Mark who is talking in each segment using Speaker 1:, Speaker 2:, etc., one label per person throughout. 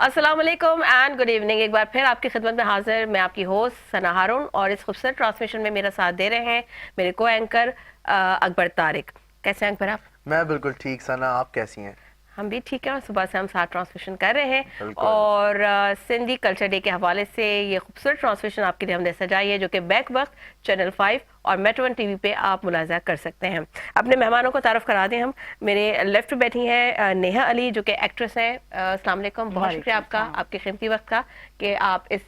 Speaker 1: अस्सलाम वालेकुम and good evening. एक बार फिर आपकी खिदमत में हाजिर मैं आपकी होस्ट सना हारून और इस खूबसूरत ट्रांसमिशन में मेरा साथ दे रहे हैं मेरे को एंकर अकबर तारिक। कैसे हैं अकबर आप?
Speaker 2: मैं बिल्कुल ठीक। सना आप कैसी हैं?
Speaker 1: हम भी ठीक है और सुबह से हम साथ ट्रांसमिशन कर रहे हैं
Speaker 2: बिल्कुल।
Speaker 1: और सिंधी कल्चर डे के हवाले से ये खूबसूरत ट्रांसमिशन आपके लिए हमने सजाई है जो कि बैक वक्त चैनल 5 और मेट्रो 1 टीवी पे आप मुलाजा कर सकते हैं। अपने मेहमानों को तारुफ करा दें। हम मेरे लेफ्ट पे बैठी हैं नेहा अली जो कि एक्ट्रेस हैं। अस्सलाम वालेकुम, बहुत शुक्रिया आपका, आपके कीमती वक्त का कि आप इस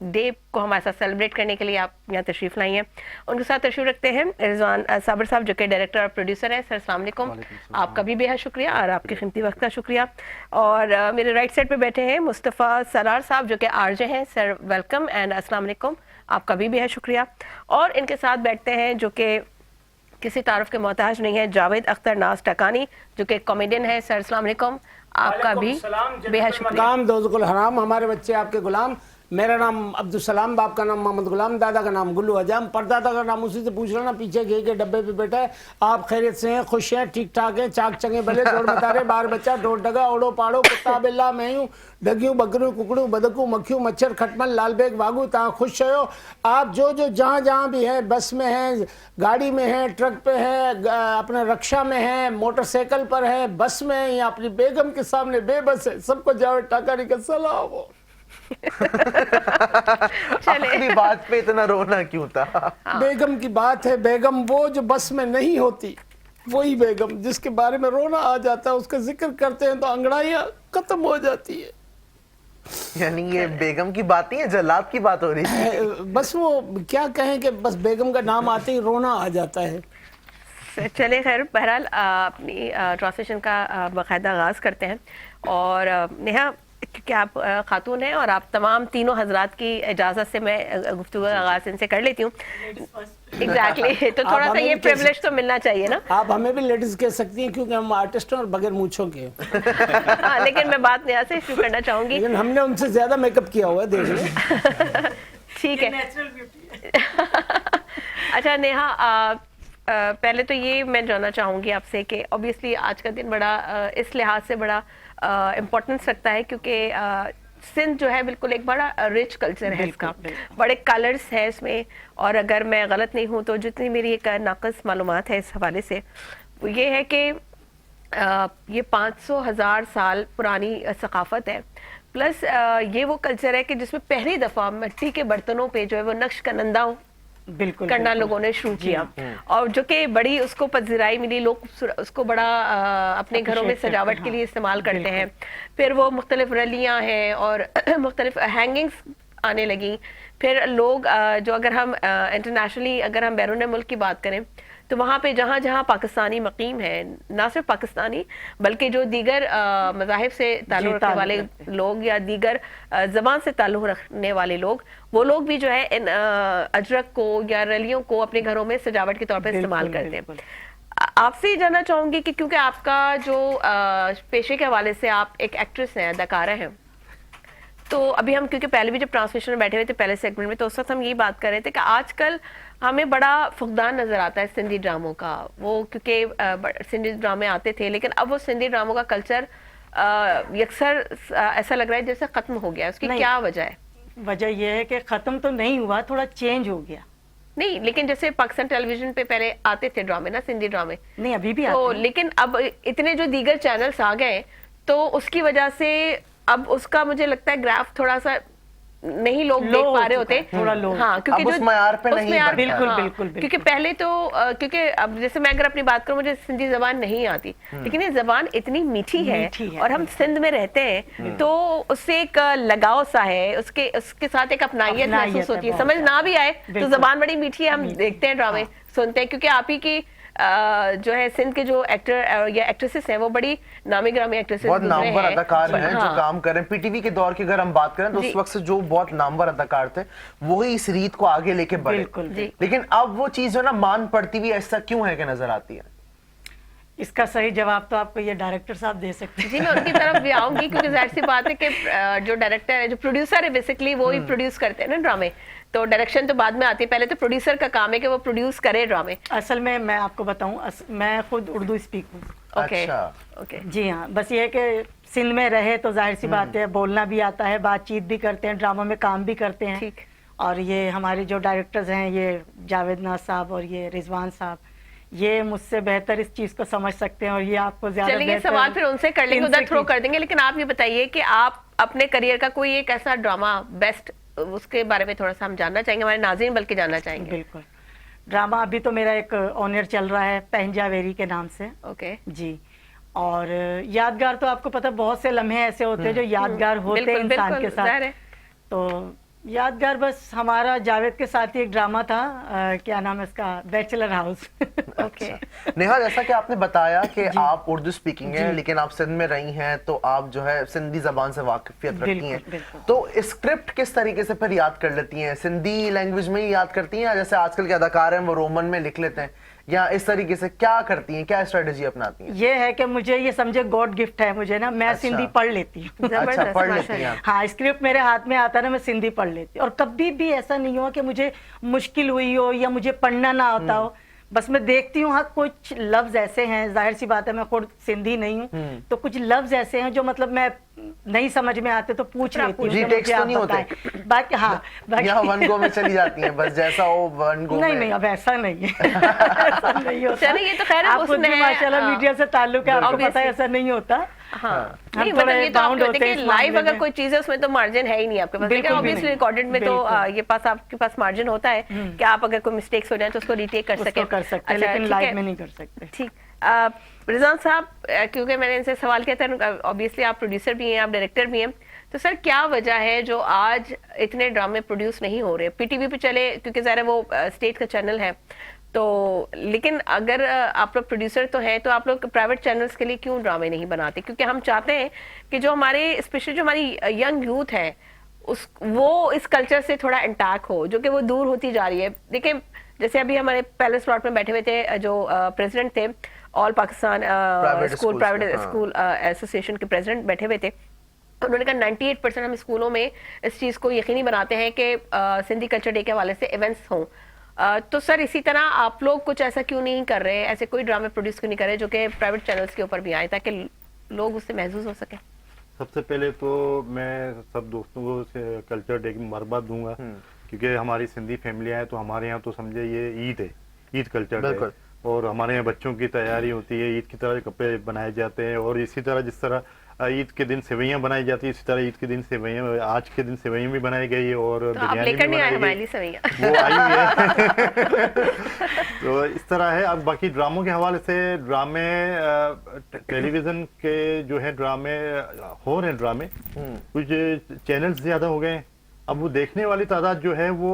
Speaker 1: डे को हमारे साथ सेलिब्रेट करने के लिए आप यहाँ तशरीफ लाई हैं। उनके साथ तशरीफ रखते हैं रिजवान साबर साहब जो कि डायरेक्टर और प्रोड्यूसर हैं। सर अस्सलाम वालेकुम, आपका भी बेहद शुक्रिया और आपके कीमती वक्त का शुक्रिया। और मेरे राइट साइड पे बैठे हैं मुस्तफ़ा सरार साहब जो कि आरजे हैं। सर वेलकम एंड अस्सलाम वालेकुम, आपका भी बेहद शुक्रिया। और इनके साथ बैठते हैं जो कि किसी तारुफ के मोहताज नहीं है, जावेद अख्तर नाज टकानी जो कि कॉमेडियन है। सर अस्सलाम वालेकुम, आपका भी बेहद शुक्रिया।
Speaker 3: दोज़ुल हराम हमारे बच्चे आपके गुलाम। मेरा नाम अब्दुल सलाम, बाप का नाम मोहम्मद गुलाम, दादा का नाम गुल्लू अजम, परदादा का नाम उसी से पूछ लेना, पीछे घी के डब्बे पे बैठा है। आप खैरियत से हैं, खुश हैं, ठीक ठाक हैं, चाक चंगे भले, दौड़ बतारे, बार बच्चा, ढोल डगा, ओड़ो पाड़ो, कुत्ता बिल्ला, मैयूं डगियूं बकरियों कुकड़ू बदकू मक्खियों मच्छर खटमल लाल बेग वागू ता खुश हो। आप जो जहाँ जहाँ भी है, बस में हैं, गाड़ी में हैं, ट्रक पे हैं, अपने रक्षा में हैं, मोटरसाइकिल पर है, बस में है या अपनी बेगम के सामने बेबस है, सबको जावेद टाकारी का सलाम हो।
Speaker 2: अपनी बात पे इतना रोना क्यों था?
Speaker 3: बेगम की बात है। बेगम वो जो बस में नहीं होती, वही बेगम जिसके बारे में रोना आ जाता है, उसका जिक्र करते हैं तो अंगड़ाइयां खत्म हो जाती है।
Speaker 2: यानी ये बेगम की बात नहीं है, जल्लाद की बात हो रही है।
Speaker 3: बस वो क्या कहें कि बस बेगम का नाम आते ही रोना आ जाता है।
Speaker 1: चले खैर, बहरहाल अपनी ट्रांसलेशन का बाकायदा आगाज़ करते हैं। और नेहा, क्योंकि आप खातून हैं और आप तमाम तीनों हजरात की इजाज़त से मैं गुफ्तगू का आगाज़ इनसे कर लेती हूँ। एग्जैक्टली तो थोड़ा सा ये प्रिविलेज तो मिलना चाहिए ना।
Speaker 3: आप हमें भी लेडीज कह सकती हैं क्योंकि हम आर्टिस्ट हैं और बगैर मूंछों के।
Speaker 1: हाँ, लेकिन मैं बात नेहा से शुरू करना चाहूँगी।
Speaker 3: लेकिन हमने उनसे ज्यादा मेकअप किया हुआ है, देख लें।
Speaker 1: ठीक है। अच्छा नेहा, पहले तो ये मैं जानना चाहूँगी आपसे कि ऑब्वियसली आज का दिन बड़ा इस लिहाज से बड़ा इम्पोर्टेंस रखता है क्योंकि सिंध जो है बिल्कुल एक बड़ा रिच कल्चर है इसका, बड़े कलर्स हैं इसमें। और अगर मैं गलत नहीं हूँ तो जितनी मेरी एक नाक़िस मालूमात है इस हवाले से वो ये है कि ये 500,000 साल पुरानी सकाफ़त है। प्लस ये वो कल्चर है कि जिसमें पहली दफ़ा मिट्टी के बर्तनों पे जो है वो नक्श कनंदा
Speaker 3: बिल्कुल
Speaker 1: करना लोगों ने शुरू किया और जो कि बड़ी उसको पजीराई मिली। लोग उसको बड़ा अपने घरों में सजावट के लिए इस्तेमाल करते हैं। फिर वो मुख्तलिफ रलियां हैं और मुख्तलिफ हैंगिंग्स आने लगी। फिर लोग जो अगर हम इंटरनेशनली अगर हम बैरून मुल्क की बात करें तो वहाँ पे जहाँ जहाँ पाकिस्तानी मकीम है, ना सिर्फ पाकिस्तानी बल्कि जो दीगर मज़ाहिब से ताल्लुक़ रखने वाले लोग या दीगर ज़बान से ताल्लुक़ रखने वाले लोग, वो लोग भी जो है इन अजरक को या रलियों को अपने घरों में सजावट के तौर पर इस्तेमाल करते हैं। आपसे ये जानना चाहूँगी कि क्योंकि आपका जो पेशे के हवाले से आप एक एक्ट्रेस हैं, अदाकारा हैं, तो अभी हम क्योंकि पहले भी जब ट्रांसलेशन में बैठे हुए थे पहले सेगमेंट में तो उस वक्त हम यही बात कर रहे थे कि आजकल हमें बड़ा फुकदान नज़र आता है सिंधी ड्रामों का। वो क्योंकि सिंधी ड्रामे आते थे लेकिन अब वो सिंधी ड्रामों का कल्चर यकसर ऐसा लग रहा है जैसे ख़त्म हो गया। उसकी क्या वजह है?
Speaker 4: वजह यह है कि ख़त्म तो नहीं हुआ, थोड़ा चेंज हो गया।
Speaker 1: नहीं, लेकिन जैसे पाकिस्तान टेलीविजन पे पहले आते थे ड्रामे ना, सिंधी ड्रामे,
Speaker 4: नहीं अभी भी
Speaker 1: तो
Speaker 4: आते हैं।
Speaker 1: लेकिन अब इतने जो दीगर चैनल्स आ गए तो उसकी वजह से अब उसका मुझे लगता है ग्राफ थोड़ा सा नहीं लोग देख पा रहे होते।
Speaker 4: थोड़ा लो।
Speaker 1: हाँ, क्योंकि
Speaker 2: अब उस मयार पे नहीं
Speaker 1: मयार,
Speaker 4: बिल्कुल,
Speaker 1: हाँ,
Speaker 4: बिल्कुल, बिल्कुल।
Speaker 1: क्योंकि पहले तो क्योंकि अब जैसे मैं अगर अपनी बात करूं मुझे सिंधी जबान नहीं आती लेकिन ये जबान इतनी मीठी है और हम सिंध में रहते हैं तो उससे एक लगाव सा है, उसके साथ एक अपनाइयत महसूस होती है। समझ ना भी आए तो जबान बड़ी मीठी है, हम देखते हैं ड्रामे सुनते हैं क्योंकि आप ही की जो है सिंध के जो एक्टर या एक्ट्रेसेस हैं वो बड़ी नामी ग्रामी एक्ट्रेसेस
Speaker 2: बहुत नामवर अदाकार हैं
Speaker 1: हाँ।
Speaker 2: जो काम कर रहे हैं। पीटीवी के दौर की अगर हम बात करें तो उस वक्त से जो बहुत नामवर अदाकार थे वही इस रीत को आगे लेके बढ़े।
Speaker 4: बिल्कुल,
Speaker 2: लेकिन अब वो चीज जो ना मान पड़ती हुई ऐसा क्यों है कि नजर आती है?
Speaker 4: इसका सही जवाब तो आपको ये डायरेक्टर साहब दे सकते हैं।
Speaker 1: जी, मैं उनकी तरफ भी आऊंगी क्योंकि जाहिर सी बात है कि जो डायरेक्टर है, जो प्रोड्यूसर है, बेसिकली वो ही प्रोड्यूस करते हैं ना ड्रामे। तो डायरेक्शन तो बाद में आती है, पहले तो प्रोड्यूसर का काम है कि वो प्रोड्यूस करे ड्रामे।
Speaker 4: असल में मैं आपको बताऊं, मैं खुद उर्दू स्पीक हूँ।
Speaker 1: ओके
Speaker 2: अच्छा।
Speaker 1: ओके।
Speaker 4: जी हाँ, बस ये है कि सिंध में रहे तो जाहिर सी बात है बोलना भी आता है, बातचीत भी करते हैं, ड्रामा में काम भी करते हैं।
Speaker 1: ठीक।
Speaker 4: और ये हमारे जो डायरेक्टर्स हैं, ये जावेद नाज साहब और ये रिजवान साहब, ये मुझसे बेहतर इस चीज को समझ सकते हैं और ये आपको ज्यादा
Speaker 1: चलिए
Speaker 4: बेहतर
Speaker 1: सवाल फिर उनसे कर लेंगे,
Speaker 4: इनसे
Speaker 1: उधर थ्रो
Speaker 4: की-
Speaker 1: कर देंगे, लेकिन आप ये बताइए कि आप अपने करियर का कोई एक ऐसा ड्रामा बेस्ट, उसके बारे में थोड़ा सा हम जानना चाहेंगे, हमारे नाज़रीन बल्कि जानना चाहेंगे।
Speaker 4: बिल्कुल। ड्रामा अभी तो मेरा एक ऑनर चल रहा है पहंजावेरी के नाम से।
Speaker 1: ओके।
Speaker 4: जी। और यादगार तो आपको पता है, बहुत से लम्हे ऐसे होते हैं जो यादगार होते हैं
Speaker 1: बिल्कुल,
Speaker 4: इंसान
Speaker 1: बिल्कुल,
Speaker 4: के साथ।
Speaker 1: ज़ाहिर है।
Speaker 4: तो यादगार बस हमारा जावेद के साथ ही एक ड्रामा था, क्या नाम है इसका, बैचलर हाउस।
Speaker 1: ओके।
Speaker 2: नेहा, जैसा कि आपने बताया कि आप उर्दू स्पीकिंग हैं, लेकिन आप सिंध में रही हैं, तो आप जो है सिंधी जबान से वाकिफियत रखती
Speaker 4: बिल्कुल,
Speaker 2: हैं।
Speaker 4: बिल्कुल।
Speaker 2: तो स्क्रिप्ट किस तरीके से फिर याद कर लेती हैं? सिंधी लैंग्वेज में ही याद करती हैं, या जैसे आजकल के अदाकार हैं वो रोमन में लिख लेते हैं, या इस तरीके से क्या करती हैं, क्या स्ट्रेटेजी अपनाती हैं?
Speaker 4: ये है कि मुझे ये समझे गॉड गिफ्ट है मुझे ना, मैं
Speaker 2: अच्छा।
Speaker 4: सिंधी पढ़ लेती हूँ।
Speaker 2: अच्छा,
Speaker 1: जबरदस्त,
Speaker 2: पढ़
Speaker 1: माशाल्लाह।
Speaker 2: लेती हैं आप।
Speaker 4: हाँ, स्क्रिप्ट मेरे हाथ में आता है ना, मैं सिंधी पढ़ लेती हूँ। और कभी भी ऐसा नहीं हुआ कि मुझे मुश्किल हुई हो या मुझे पढ़ना ना आता हो। बस मैं देखती हूँ, हाँ कुछ लफ्ज ऐसे हैं, जाहिर सी बात है मैं खुद सिंधी नहीं हूँ, तो कुछ लफ्ज ऐसे हैं जो मतलब मैं नहीं समझ में आते तो पूछ लेती हूँ
Speaker 2: जी,
Speaker 4: कि
Speaker 2: टेक्स्ट
Speaker 4: मुझे
Speaker 2: तो
Speaker 4: आप
Speaker 2: नहीं होते।
Speaker 4: बताएं। बाकी हाँ,
Speaker 2: या
Speaker 4: बाकी
Speaker 2: वन गो में चली जाती हैं, बस जैसा हो वन गो
Speaker 4: नहीं
Speaker 2: में।
Speaker 4: नहीं, अब ऐसा नहीं है। ऐसा नहीं होता।
Speaker 1: चलिए, ये तो खैर
Speaker 4: आप खुद
Speaker 1: उसने
Speaker 4: भी माशाल्लाह मीडिया से ताल्लुक है, आपको पता है ऐसा नहीं होता।
Speaker 1: हाँ,
Speaker 4: हम
Speaker 1: नहीं
Speaker 4: थोड़े
Speaker 1: मतलब ये तो
Speaker 4: bound
Speaker 1: आपके
Speaker 4: होते हैं
Speaker 1: देखिए
Speaker 4: इस
Speaker 1: लाइव
Speaker 4: मामले
Speaker 1: अगर
Speaker 4: में।
Speaker 1: कोई चीज है उसमें तो मार्जिन है ही नहीं आपके पास, लेकिन
Speaker 4: बिल्कुल भी
Speaker 1: ऑब्वियसली
Speaker 4: नहीं।
Speaker 1: रिकॉर्डेड में तो
Speaker 4: बिल्कुल।
Speaker 1: ये पास आपके पास मार्जिन होता है कि आप अगर कोई मिस्टेक्स हो जाए तो उसको रिटेक कर
Speaker 4: उसको
Speaker 1: सके।
Speaker 4: कर सकते हैं, लेकिन
Speaker 1: ठीक
Speaker 4: लाइव
Speaker 1: है।
Speaker 4: में नहीं कर सकते।
Speaker 1: ठीक। रिजवान साहब, क्योंकि मैंने इनसे सवाल किया था, ऑब्वियसली आप प्रोड्यूसर भी हैं, आप डायरेक्टर भी हैं, तो सर क्या वजह है जो आज इतने ड्रामे प्रोड्यूस नहीं हो रहे? पीटीवी पे चले क्योंकि ज़ाहिर है वो स्टेट का चैनल है, तो लेकिन अगर आप लोग प्रोड्यूसर तो हैं, तो आप लोग प्राइवेट चैनल्स के लिए क्यों ड्रामे नहीं बनाते? क्योंकि हम चाहते हैं कि जो हमारे स्पेशली जो हमारी यंग यूथ है वो इस कल्चर से थोड़ा इंटैक्ट हो, जो कि वो दूर होती जा रही है। देखिए, जैसे अभी हमारे पैलेस प्लॉट में बैठे हुए थे जो प्रेसिडेंट थे all Pakistan private school association के प्रेसिडेंट बैठे हुए थे, उन्होंने कहा 98% हम स्कूलों में इस चीज़ को यकीनी बनाते हैं कि सिंधी कल्चर डे के हवाले से इवेंट्स हों। तो सर इसी तरह आप लोग कुछ ऐसा क्यों नहीं कर रहे, ऐसे कोई ड्रामे प्रोड्यूस क्यों नहीं कर रहे जो कि प्राइवेट चैनल्स के ऊपर भी आए, ताकि लोग उससे महसूस हो सके?
Speaker 5: सबसे पहले तो मैं सब दोस्तों को कल्चर डे की मुबारकबाद दूंगा, क्योंकि हमारी सिंधी फैमिलियां हैं, तो हमारे यहाँ तो समझे ये ईद है, ईद कल्चर डे, और हमारे यहाँ बच्चों की तैयारी होती है, ईद की तरह कपड़े बनाए जाते हैं, और इसी तरह जिस तरह ईद के दिन सेवैयाँ बनाई जाती है, इसी तरह ईद के दिन सेवैयाँ, आज के दिन सेवैयाँ भी बनाई गई और
Speaker 1: तो आप
Speaker 5: बिरयानी
Speaker 1: लेकर
Speaker 5: भी
Speaker 1: नहीं आए
Speaker 5: बनाई
Speaker 1: हमारे
Speaker 5: गई,
Speaker 1: लिए सेवैयाँ?
Speaker 5: वो आई हुई है। तो इस तरह है। अब बाकी ड्रामों के हवाले से, ड्रामे टेलीविजन के जो है ड्रामे हो रहे हैं, ड्रामे कुछ चैनल्स ज्यादा हो गए, अब वो देखने वाली तादाद जो है वो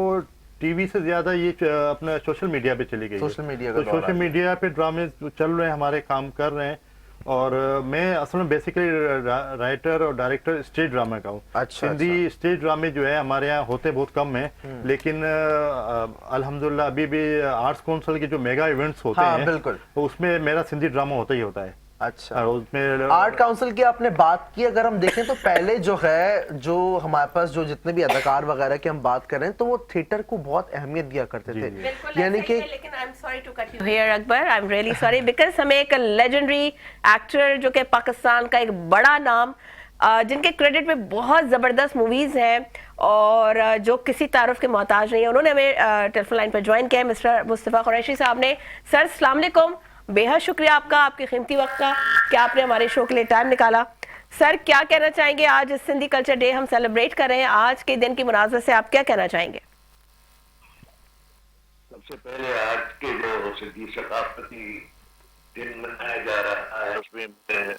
Speaker 5: टीवी से ज्यादा ये अपना सोशल मीडिया पे चली गई है।
Speaker 2: सोशल मीडिया का
Speaker 5: तो
Speaker 2: दौर आ
Speaker 5: सोशल
Speaker 2: गया।
Speaker 5: मीडिया पे ड्रामे चल रहे हैं, हमारे काम कर रहे हैं, और मैं असल में बेसिकली राइटर और डायरेक्टर स्टेज ड्रामा का हूँ।
Speaker 2: अच्छा,
Speaker 5: हिंदी स्टेज ड्रामे जो है हमारे यहाँ होते बहुत कम है, लेकिन अल्हम्दुलिल्लाह अभी भी आर्ट्स काउंसिल के जो मेगा इवेंट्स होते
Speaker 2: हाँ,
Speaker 5: हैं,
Speaker 2: बिल्कुल।
Speaker 5: तो उसमें मेरा सिंधी ड्रामा होता ही होता है।
Speaker 2: अच्छा,
Speaker 5: और उसमें
Speaker 2: आर्ट काउंसिल की आपने बात की, अगर हम देखें तो पहले जो है, जो हमारे पास जो जितने भी अदाकार वगैरह की हम बात कर रहे हैं, तो वो थिएटर को बहुत अहमियत दिया करते थे, यानी कि
Speaker 1: लेकिन I am sorry to cut you here Akbar, I am really sorry, because हमें एक लेजेंडरी एक्टर जो कि पाकिस्तान का एक बड़ा नाम, जिनके क्रेडिट पे बहुत ज़बरदस्त मूवीज़ हैं और जो किसी तारुफ के मोहताज नहीं है, उन्होंने हमें टेलीफोन लाइन पर ज्वाइन किया है, मिस्टर मुस्तफ़ा कुरैशी साहब ने। सर अस्सलाम वालेकुम, बेहद शुक्रिया आपका, आपके कीमती वक्त का कि आपने हमारे शो के लिए टाइम निकाला। सर क्या कहना चाहेंगे, आज सिंधी कल्चर डे हम सेलिब्रेट कर रहे हैं, आज के दिन की मुनासबत से आप क्या कहना चाहेंगे?
Speaker 6: सबसे पहले आज के जो सिंधी सकाफती दिन मनाया जा रहा है, उसमें मैं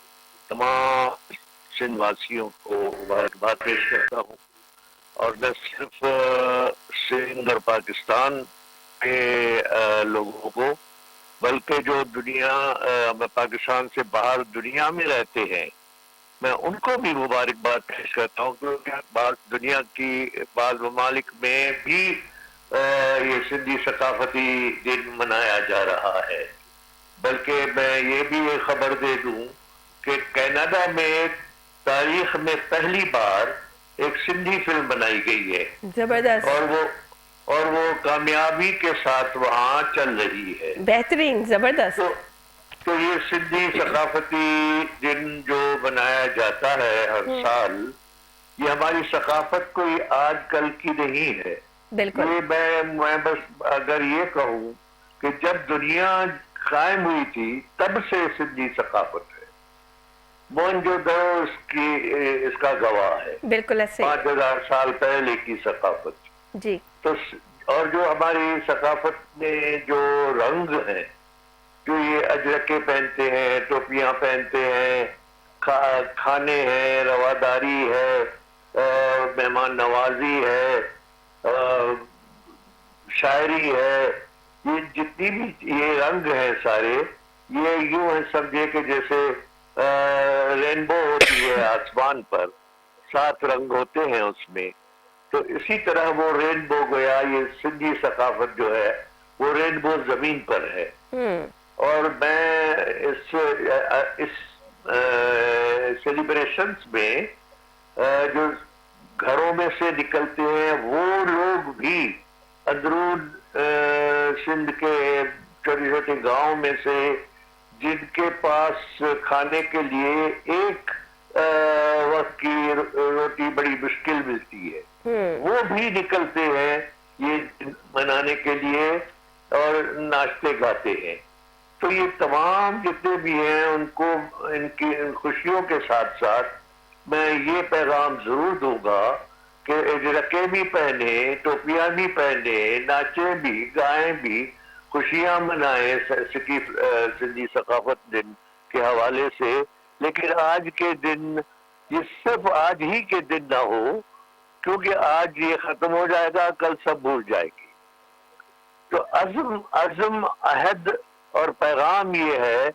Speaker 6: तमाम सिंध वासियों को मुबारकबाद पेश करता हूँ, और न सिर्फ सिंध और पाकिस्तान के लोगों को, बल्कि जो दुनिया पाकिस्तान से बाहर दुनिया में रहते हैं, मैं उनको भी मुबारकबाद पेश करता हूँ, क्योंकि दुनिया की बाद ममालिक में भी ये सिंधी सकाफती दिन मनाया जा रहा है। बल्कि मैं ये भी एक खबर दे दूं कि कनाडा में तारीख में पहली बार एक सिंधी फिल्म बनाई गई है,
Speaker 1: जबरदस्त,
Speaker 6: और वो कामयाबी के साथ वहाँ चल रही है।
Speaker 1: बेहतरीन, जबरदस्त।
Speaker 6: तो ये सिंधी सकाफती दिन जो मनाया जाता है हर साल, ये हमारी सकाफत कोई आजकल की नहीं है।
Speaker 1: बिल्कुल।
Speaker 6: ये मैं बस अगर ये कहूँ कि जब दुनिया कायम हुई थी तब से सिंधी सकाफत है। मोहनजोदड़ो इसका गवाह है।
Speaker 1: बिल्कुल ऐसे
Speaker 6: 5000 साल पहले की सकाफत।
Speaker 1: जी।
Speaker 6: तो और जो हमारी सकाफत में जो रंग हैं, जो ये अजरके पहनते हैं, टोपियां पहनते हैं, खाने हैं, रवादारी है, मेहमान नवाजी है, शायरी है, ये जितनी भी ये रंग हैं सारे, ये यूं है समझे कि जैसे रेनबो होती है आसमान पर, 7 रंग होते हैं उसमें। तो इसी तरह वो रेनबो गया, ये सिंधी सकाफत जो है वो रेनबो जमीन पर है। और मैं इस सेलिब्रेशंस में जो घरों में से निकलते हैं वो लोग भी अंदरून सिंध के छोटे छोटे गांव में से, जिनके पास खाने के लिए एक वक्त की रोटी बड़ी मुश्किल मिलती है, वो भी निकलते हैं ये मनाने के लिए और नाचते गाते हैं। तो ये तमाम जितने भी हैं उनको इनकी खुशियों के साथ साथ मैं ये पैगाम जरूर दूंगा कि अजरके भी पहने, टोपियां भी पहने, नाचे भी, गाएं भी, खुशियां मनाएं सिंधी सकाफत दिन के हवाले से। लेकिन आज के दिन ये सिर्फ आज ही के दिन ना हो, क्योंकि आज ये खत्म हो जाएगा, कल सब भूल जाएगी। तो अज़्म अहद और पैगाम ये है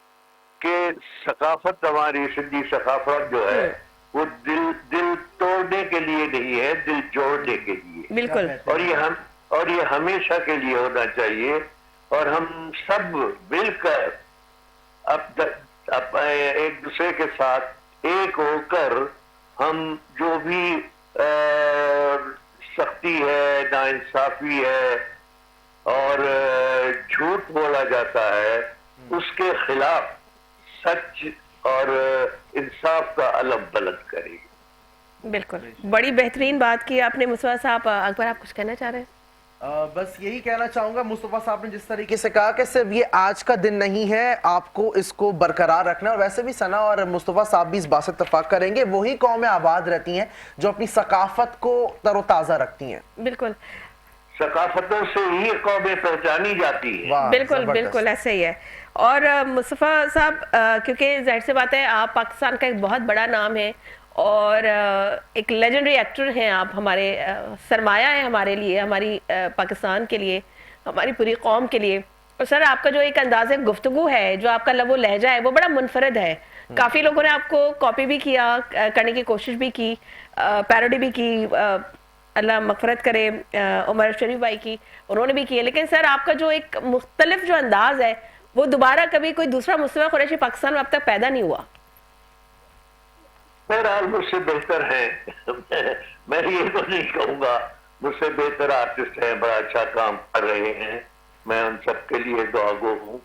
Speaker 6: कि सकाफत, हमारी सिंधी सकाफत जो है वो दिल तोड़ने के लिए नहीं है, दिल जोड़ने के लिए।
Speaker 1: बिल्कुल।
Speaker 6: और ये हमेशा के लिए होना चाहिए। और हम सब मिलकर अब एक दूसरे के साथ एक होकर हम जो भी सख्ती है, नाइंसाफी है और झूठ बोला जाता है, उसके खिलाफ सच और इंसाफ का अलम बुलंद करेगी।
Speaker 1: बिल्कुल, बड़ी बेहतरीन बात की आपने मुस्तफा साहब। अकबर, आप कुछ कहना चाह रहे हैं?
Speaker 2: बस यही कहना चाहूंगा, मुस्तफा साहब ने जिस तरीके से कहा कि सिर्फ ये आज का दिन नहीं है, आपको इसको बरकरार रखना है। और वैसे भी सना और मुस्तफा साहब भी इस बात से इत्तेफाक करेंगे, वही कौमें आबाद रहती हैं जो अपनी सकाफत को तरोताज़ा रखती हैं।
Speaker 1: बिल्कुल,
Speaker 6: सकाफतों से ही कौमें पहचानी जाती है।
Speaker 1: बिल्कुल बिल्कुल ऐसे ही है। और मुस्तफा साहब, क्योंकि जाहिर सी बात है आप पाकिस्तान का एक बहुत बड़ा नाम है और एक लेजेंडरी एक्टर हैं आप, हमारे सरमाया है हमारे लिए, हमारी पाकिस्तान के लिए, हमारी पूरी कौम के लिए। और सर, आपका जो एक अंदाज़ गुफ्तगू है, जो आपका लबो लहजा है, वो बड़ा मुनफरद है। काफ़ी लोगों ने आपको कॉपी भी किया, करने की कोशिश भी की, पैरोडी भी की, अल्लाह मगफरत करे उमर शरीफ भाई की, उन्होंने भी किए। लेकिन सर, आपका जो एक मुख्तलिफ जो अंदाज है, वो दोबारा कभी कोई दूसरा मुस्तफा कुरैशी पाकिस्तान में अब तक पैदा नहीं हुआ।
Speaker 6: बहरहाल मुझसे बेहतर है मैं ये तो नहीं कहूँगा, मुझसे बेहतर आर्टिस्ट हैं, बड़ा अच्छा काम कर रहे हैं, मैं उन सब के लिए दुआगो हूँ।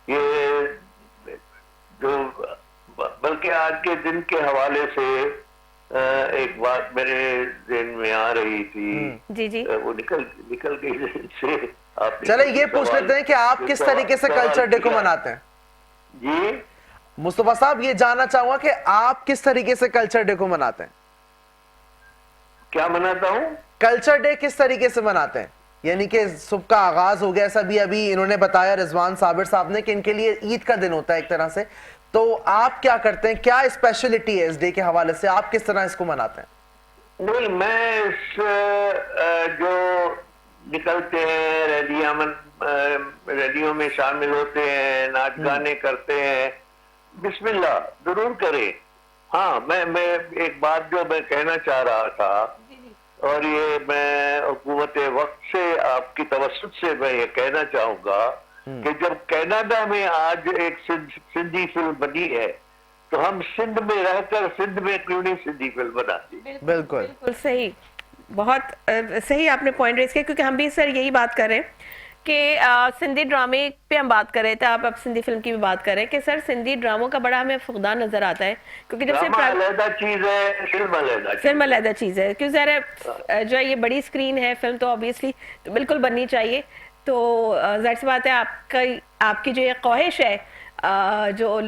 Speaker 6: ये जो बल्कि आज के दिन के हवाले से एक बात मेरे ज़हन में आ रही थी,
Speaker 1: जी जी,
Speaker 6: वो निकल गई ज़हन से।
Speaker 2: चले ये पूछ लेते हैं कि आप किस तरीके से कल्चर डे को मनाते हैं?
Speaker 6: जी
Speaker 2: मुस्तफा साहब, ये जानना चाहूंगा कि आप किस तरीके से कल्चर डे को मनाते हैं?
Speaker 6: क्या मनाता हूँ?
Speaker 2: कल्चर डे किस तरीके से मनाते हैं? यानी कि सुबह का आगाज हो गया, ऐसा भी अभी इन्होंने बताया रिजवान साबिर साहब ने कि इनके लिए ईद का दिन होता है एक तरह से, तो आप क्या करते हैं? क्या स्पेशलिटी है इस डे के हवाले से? आप किस तरह इसको मनाते हैं?
Speaker 6: नहीं, मैं इस जो निकलते हैं रैलियों में शामिल होते हैं, नाच गाने करते हैं, बिस्मिल्लाह जरूर करें। हाँ, मैं एक बात जो मैं कहना चाह रहा था, और ये मैं हुकूमत वक्त से आपकी तवस्सुत से मैं ये कहना चाहूंगा कि जब कनाडा में आज एक सिंधी फिल्म बनी है, तो हम सिंध में रहकर सिंध में क्यों नहीं सिंधी फिल्म बनाती?
Speaker 2: बिल्कुल
Speaker 1: सही, बहुत सही आपने पॉइंट रेज किया, क्योंकि हम भी सर यही बात कर रहे हैं कि सिंधी ड्रामे पे हम बात कर रहे थे, आप अब सिंधी फिल्म की भी बात कर रहे हैं कि सर सिंधी ड्रामों का बड़ा हमें फुकदान नजर आता है, क्योंकि जब से
Speaker 6: ड्रामा अलहदा चीज है, फिल्म अलहदा चीज
Speaker 1: फिल्म अलग चीज़ है, क्योंकि ज़रा जो है ये बड़ी स्क्रीन है, फिल्म तो ऑब्वियसली तो बिल्कुल बननी चाहिए। तो जाहिर सी बात है आपकी जो ये ख्वाहिश है जो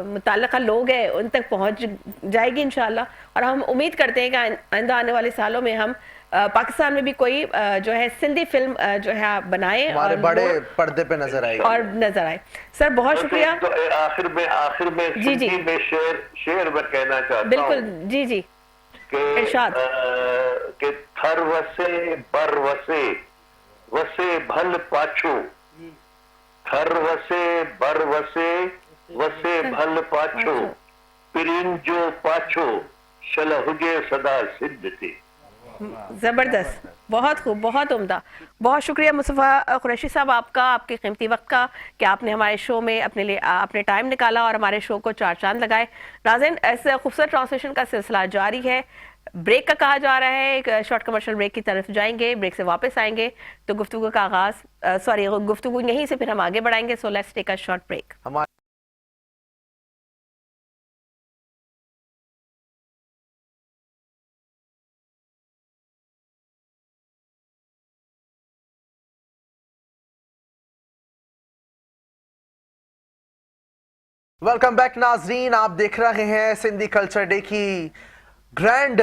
Speaker 1: मुतल्लिका लोग हैं उन तक पहुंच जाएगी इंशाल्लाह, और हम उम्मीद करते हैं कि आइंदा आने वाले सालों में हम पाकिस्तान में भी कोई जो है सिंधी फिल्म जो है आप बनाए
Speaker 2: हमारे
Speaker 1: और
Speaker 2: बड़े पर्दे पे नजर आएगी
Speaker 1: और नजर आए। सर बहुत शुक्रिया।
Speaker 6: तो आखिर में
Speaker 1: जी, जी।
Speaker 6: सिंधी में शेर मैं कहना चाहता
Speaker 1: बिल्कुल
Speaker 6: हूँ
Speaker 1: जी जी
Speaker 6: कि
Speaker 1: इरशाद।
Speaker 6: कि थर वसे बर वसे वसे भल पाछो, थर वसे बर वसे वसे भल पाछो, पिरिन जो पाछो शल हुजे सदा सिद्ध थे।
Speaker 1: ज़बरदस्त, बहुत खूब, बहुत उम्दा। बहुत शुक्रिया मुस्तफ़ा कुरैशी साहब आपका, आपके कीमती वक्त का, कि आपने हमारे शो में अपने लिए अपने टाइम निकाला और हमारे शो को चार चांद लगाए। नाज़रीन, ऐसे खूबसूरत ट्रांसलेशन का सिलसिला जारी है। ब्रेक का कहा जा रहा है, एक शॉर्ट कमर्शियल ब्रेक की तरफ जाएंगे, ब्रेक से वापस आएंगे तो गुफ्तगू का आगाज़ गुफ्तगू यहीं से फिर हम आगे बढ़ाएंगे। So let's take a short break.
Speaker 2: Welcome back नाजरीन, आप देख रहे हैं सिंधी कल्चर डे की ग्रैंड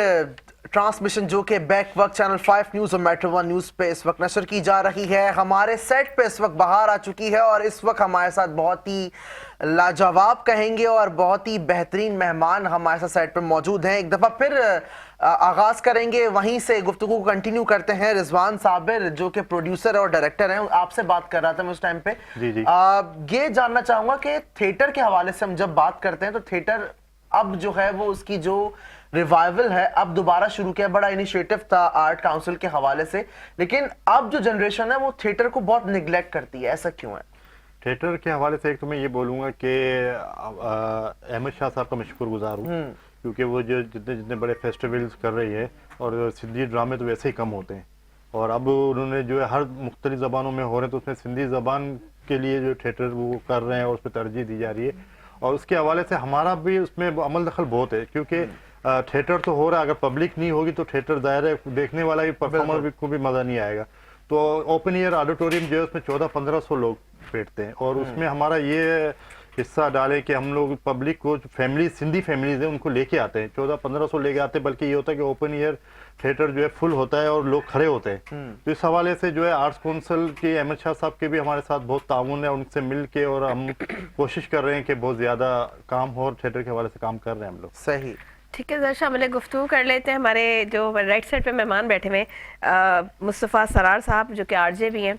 Speaker 2: ट्रांसमिशन जो कि बैक वक्त चैनल 5 न्यूज़ और मेट्रो 1 न्यूज़ पे इस वक्त नशर की जा रही है। हमारे सेट पे इस वक्त बाहर आ चुकी है और इस वक्त हमारे साथ बहुत ही लाजवाब कहेंगे और बहुत ही बेहतरीन मेहमान हमारे साथ सेट पे मौजूद हैं। एक दफ़ा फिर आगाज करेंगे, वहीं से गुफ्तगू को कंटिन्यू करते हैं। रिजवान साबिर जो कि प्रोड्यूसर और डायरेक्टर हैं, आपसे बात कर रहा था मैं उस टाइम पे।
Speaker 5: जी जी।
Speaker 2: ये जानना चाहूंगा कि थिएटर के हवाले से हम जब बात करते हैं तो थिएटर अब जो है वो उसकी जो रिवाइवल है अब दोबारा शुरू किया, बड़ा इनिशिएटिव था आर्ट काउंसिल के हवाले से, लेकिन अब जो जनरेशन है वो थिएटर को बहुत निगलेक्ट करती है, ऐसा क्यों है?
Speaker 5: थिएटर के हवाले से एक तो मैं ये बोलूँगा कि अहमद शाह साहब का मैं शुक्रगुजार हूँ, क्योंकि वो जो जितने जितने बड़े फेस्टिवल्स कर रही है, और सिंधी ड्रामे तो वैसे ही कम होते हैं, और अब उन्होंने जो है हर मुख्तलिफ ज़बानों में हो रहे हैं तो उसमें सिंधी ज़बान के लिए जो थिएटर वो कर रहे हैं और उस पर तरजीह दी जा रही है, और उसके हवाले से हमारा भी उसमें अमल दखल बहुत है, क्योंकि थिएटर तो हो रहा है, अगर पब्लिक नहीं होगी तो थिएटर दायरा देखने वाला भी परफॉर्मर को भी मज़ा नहीं आएगा। तो ओपन एयर ऑडिटोरियम जो है उसमें 1400-1500 लोग बैठते हैं, और उसमें हमारा ये हिस्सा डाले कि हम लोग पब्लिक को फैमिली सिंधी फैमिलीज हैं उनको लेके आते हैं, 1400-1500 लेके आते हैं, बल्कि ये होता है कि ओपन एयर थिएटर जो है फुल होता है और लोग खड़े होते हैं। तो इस हवाले से जो है आर्ट्स काउंसिल के अहमद शाह साहब के भी हमारे साथ बहुत ताउन है, उनसे मिल के और हम कोशिश कर रहे हैं कि बहुत ज़्यादा काम हो और थिएटर के हवाले से काम कर रहे हैं हम लोग।
Speaker 2: सही,
Speaker 1: ठीक है, जरा शामिल गुफ्तगू कर लेते हैं। हमारे जो राइट साइड पे मेहमान बैठे हुए मुस्तफ़ा सरार साहब जो कि आरजे भी हैं।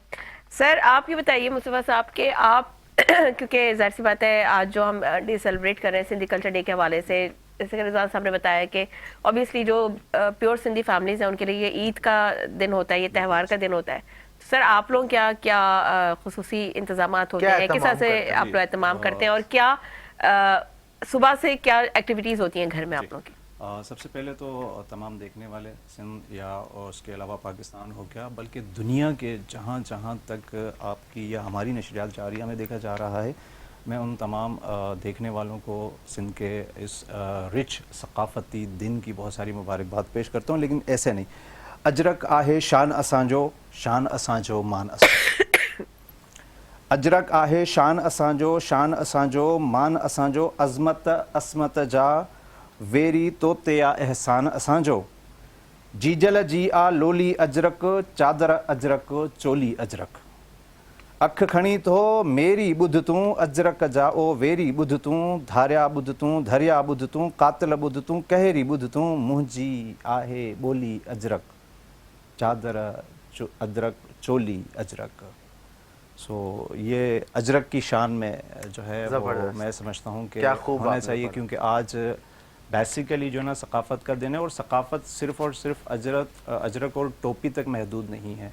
Speaker 1: सर आप ये बताइए मुस्तफ़ा साहब के आप क्योंकि जाहिर सी बात है आज जो हम डे सेलिब्रेट कर रहे हैं सिंधी कल्चर डे के हवाले से, जैसे कि रिजवान साहब ने बताया कि ऑब्वियसली जो प्योर सिंधी फैमिलीज हैं उनके लिए ये ईद का दिन होता है, ये त्यौहार का दिन होता है। तो सर आप लोग क्या क्या खुसूसी इंतजामात होते हैं, किस तरह से आप लोग एहतमाम करते हैं, और क्या सुबह से क्या एक्टिविटीज़ होती हैं घर में आप लोगों की?
Speaker 7: सबसे पहले तो तमाम देखने वाले सिंध या और उसके अलावा पाकिस्तान हो गया, बल्कि दुनिया के जहाँ जहाँ तक आपकी या हमारी नशरियात जारी हमें देखा जा रहा है, मैं उन तमाम देखने वालों को सिंध के इस रिच सकाफ़ती दिन की बहुत सारी मुबारकबाद पेश करता हूँ। लेकिन ऐसे नहीं, अजरक आहे शान असांजो मान असांजो, अजरक आहे शान असांजो मान असांजो, अज़मत असमत जा वेरी तोते आ एहसान असांजो, जीजल जी आ लोली अजरक, चादर अजरक चोली अजरक, अख खणी तो मेरी बुध तूं अजरक जा ओ वेरी बुध तूं, धारिया बुध तूं धरिया बुध तूं, कातिल बुध तूं कहरी बुध तूं, मुंहिंजी आहे बोली अजरक, चादर अजरक चोली अजरक। सो ये अजरक की शान में जो है वो मैं समझता हूँ कि होना चाहिए, क्योंकि आज बेसिकली जो है ना सकाफ़त का दिन है, और सकाफ़त सिर्फ़ और सिर्फ अजरक और टोपी तक महदूद नहीं है।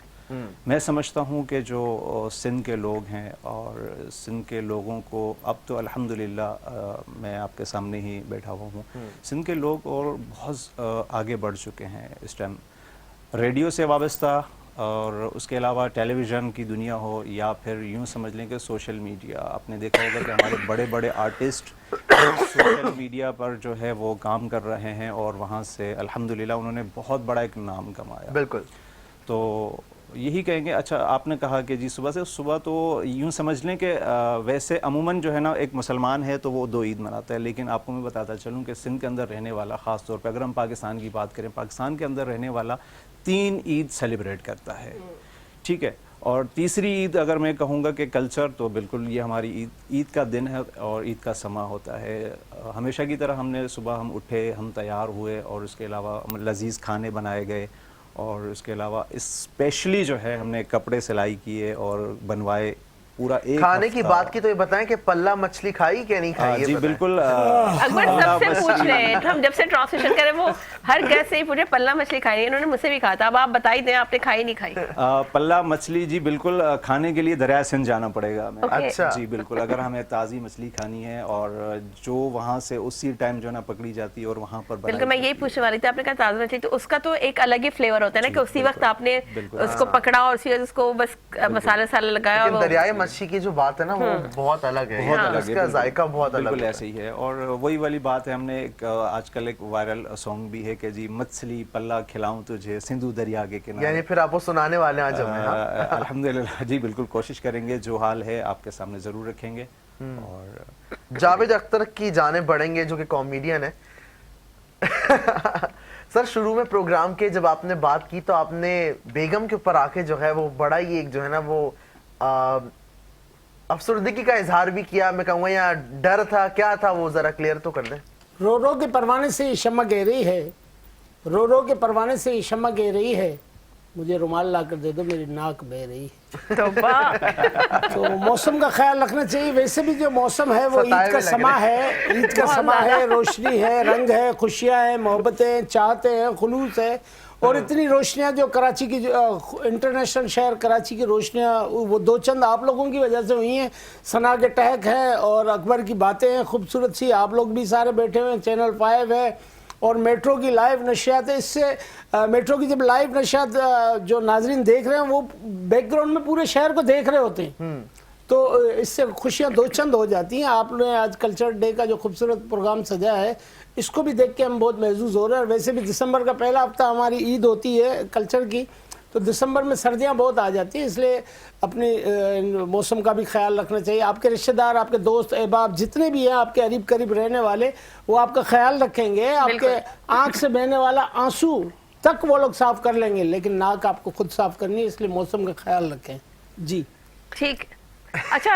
Speaker 7: मैं समझता हूँ कि जो सिंध के लोग हैं और सिंध के लोगों को अब तो अल्हम्दुलिल्लाह मैं आपके सामने ही बैठा हुआ हूँ, सिंध के लोग और बहुत आगे बढ़ चुके हैं इस टाइम। रेडियो से वाबस्ता और उसके अलावा टेलीविज़न की दुनिया हो या फिर यूँ समझ लें कि सोशल मीडिया, आपने देखा होगा कि हमारे बड़े बड़े आर्टिस्ट सोशल मीडिया पर जो है वो काम कर रहे हैं और वहाँ से अल्हम्दुलिल्लाह उन्होंने बहुत बड़ा एक नाम कमाया।
Speaker 2: बिल्कुल।
Speaker 7: तो यही कहेंगे। अच्छा, आपने कहा कि जी सुबह तो यूँ समझ लें कि वैसे अमूमन जो है ना, एक मुसलमान है तो वो 2 ईद मनाता है, लेकिन आपको मैं बताता चलूँ कि सिंध के अंदर रहने वाला, ख़ास तौर पे अगर हम पाकिस्तान की बात करें, पाकिस्तान के अंदर रहने वाला 3 ईद सेलिब्रेट करता है, ठीक है। और तीसरी ईद अगर मैं कहूँगा कि कल्चर, तो बिल्कुल ये हमारी ईद का दिन है और ईद का समा होता है। हमेशा की तरह हमने सुबह हम उठे, हम तैयार हुए और उसके अलावा लजीज़ खाने बनाए गए और उसके अलावा स्पेशली जो है हमने कपड़े सिलाई किए और बनवाए पूरा एक
Speaker 2: खाने की
Speaker 7: हफ्ता।
Speaker 2: बात की तो ये बताएं कि पल्ला मछली खाई क्या नहीं खाई? ये
Speaker 7: जी
Speaker 2: बताएं।
Speaker 7: बिल्कुल।
Speaker 1: अकबर सबसे पूछ रहे हैं, हम जब से ट्रांसलेशन करें वो हर गेस्ट से ही पूछे पल्ला मछली खाई, इन्होंने मुझसे भी कहा था, अब आप बता ही दें आपने खाई नहीं खाई।
Speaker 7: पल्ला मछली जी बिल्कुल खाने के लिए दरिया सिंध जाना पड़ेगा हमें।
Speaker 2: अच्छा।
Speaker 7: जी बिल्कुल, अगर हमें ताज़ी मछली खानी है और जो वहाँ से उसी टाइम जो है ना पकड़ी जाती है और वहाँ पर
Speaker 1: बिल्कुल, मैं यही पूछने वाली थी, आपने कहा ताज़ा मछली, तो उसका तो एक अलग ही फ्लेवर होता है ना कि उसी वक्त आपने उसको पकड़ा और उसी वक्त उसको बस मसाला वसाला लगाया।
Speaker 2: लेकिन
Speaker 1: और
Speaker 2: दरियाई मच्छी की जो बात है ना वो बहुत अलग है,
Speaker 7: बहुत अलग है,
Speaker 2: उसका
Speaker 7: बिल्कुल।
Speaker 2: जायका बहुत अलग
Speaker 7: बिल्कुल
Speaker 2: है।
Speaker 7: ऐसे ही है। और वही वाली बात है, हमने एक आजकल एक वायरल सॉन्ग भी है कि जी मछली पल्ला खिलाऊं तुझे सिंधु दरिया के किनारे।
Speaker 2: यानी फिर आप वो सुनाने वाले हैं आज हमें? हाँ?
Speaker 7: अल्हम्दुलिल्लाह जी बिल्कुल, कोशिश करेंगे, जो हाल है आपके सामने ज़रूर रखेंगे। और
Speaker 2: जावेद अख्तर की जाने बढ़ेंगे जो कि कॉमेडियन है। सर, शुरू में प्रोग्राम के जब आपने बात की तो आपने बेगम के ऊपर आके जो है वो बड़ा ही एक जो है ना वो अफसरदगी का इजहार भी किया। मैं कहूँगा या डर था, क्या था वो, जरा क्लियर तो कर दें।
Speaker 3: रो रो के परवाने से शम्मा गिर रही है, रो रो के परवाने से शम्मा गिर रही है, मुझे रुमाल ला कर दे दो मेरी नाक बह रही है। तो मौसम का ख्याल रखना चाहिए। वैसे भी जो मौसम है वो ईद का समा है, ईद का समा है, रोशनी है, रंग है, खुशियाँ हैं, मोहब्बतें, चाहते हैं, खुलूस है। और इतनी रोशनियाँ जो कराची की, जो इंटरनेशनल शहर कराची की रोशनियाँ, वो 2 चंद आप लोगों की वजह से हुई हैं। सना के टहक है और अकबर की बातें हैं खूबसूरत सी, आप लोग भी सारे बैठे हुए हैं, चैनल 5 है और मेट्रो की लाइव नशियात है। इससे मेट्रो की जब लाइव नशियात जो नाजरीन देख रहे हैं वो बैकग्राउंड में पूरे शहर को देख रहे होते हैं, तो इससे खुशियाँ 2 चंद हो जाती हैं। आपने आज कल्चर डे का जो खूबसूरत प्रोग्राम सजा है, इसको भी देख के हम बहुत महसूस हो रहे हैं। और वैसे भी दिसंबर का पहला हफ्ता हमारी ईद होती है कल्चर की, तो दिसंबर में सर्दियां बहुत आ जाती हैं, इसलिए अपने मौसम का भी ख्याल रखना चाहिए। आपके रिश्तेदार, आपके दोस्त अहबाब जितने भी हैं आपके करीब करीब रहने वाले, वो आपका ख्याल रखेंगे। आपके आँख से बहने वाला आंसू तक वो लोग साफ कर लेंगे, लेकिन नाक आपको खुद साफ करनी है, इसलिए मौसम का ख्याल रखें। जी
Speaker 1: ठीक। अच्छा,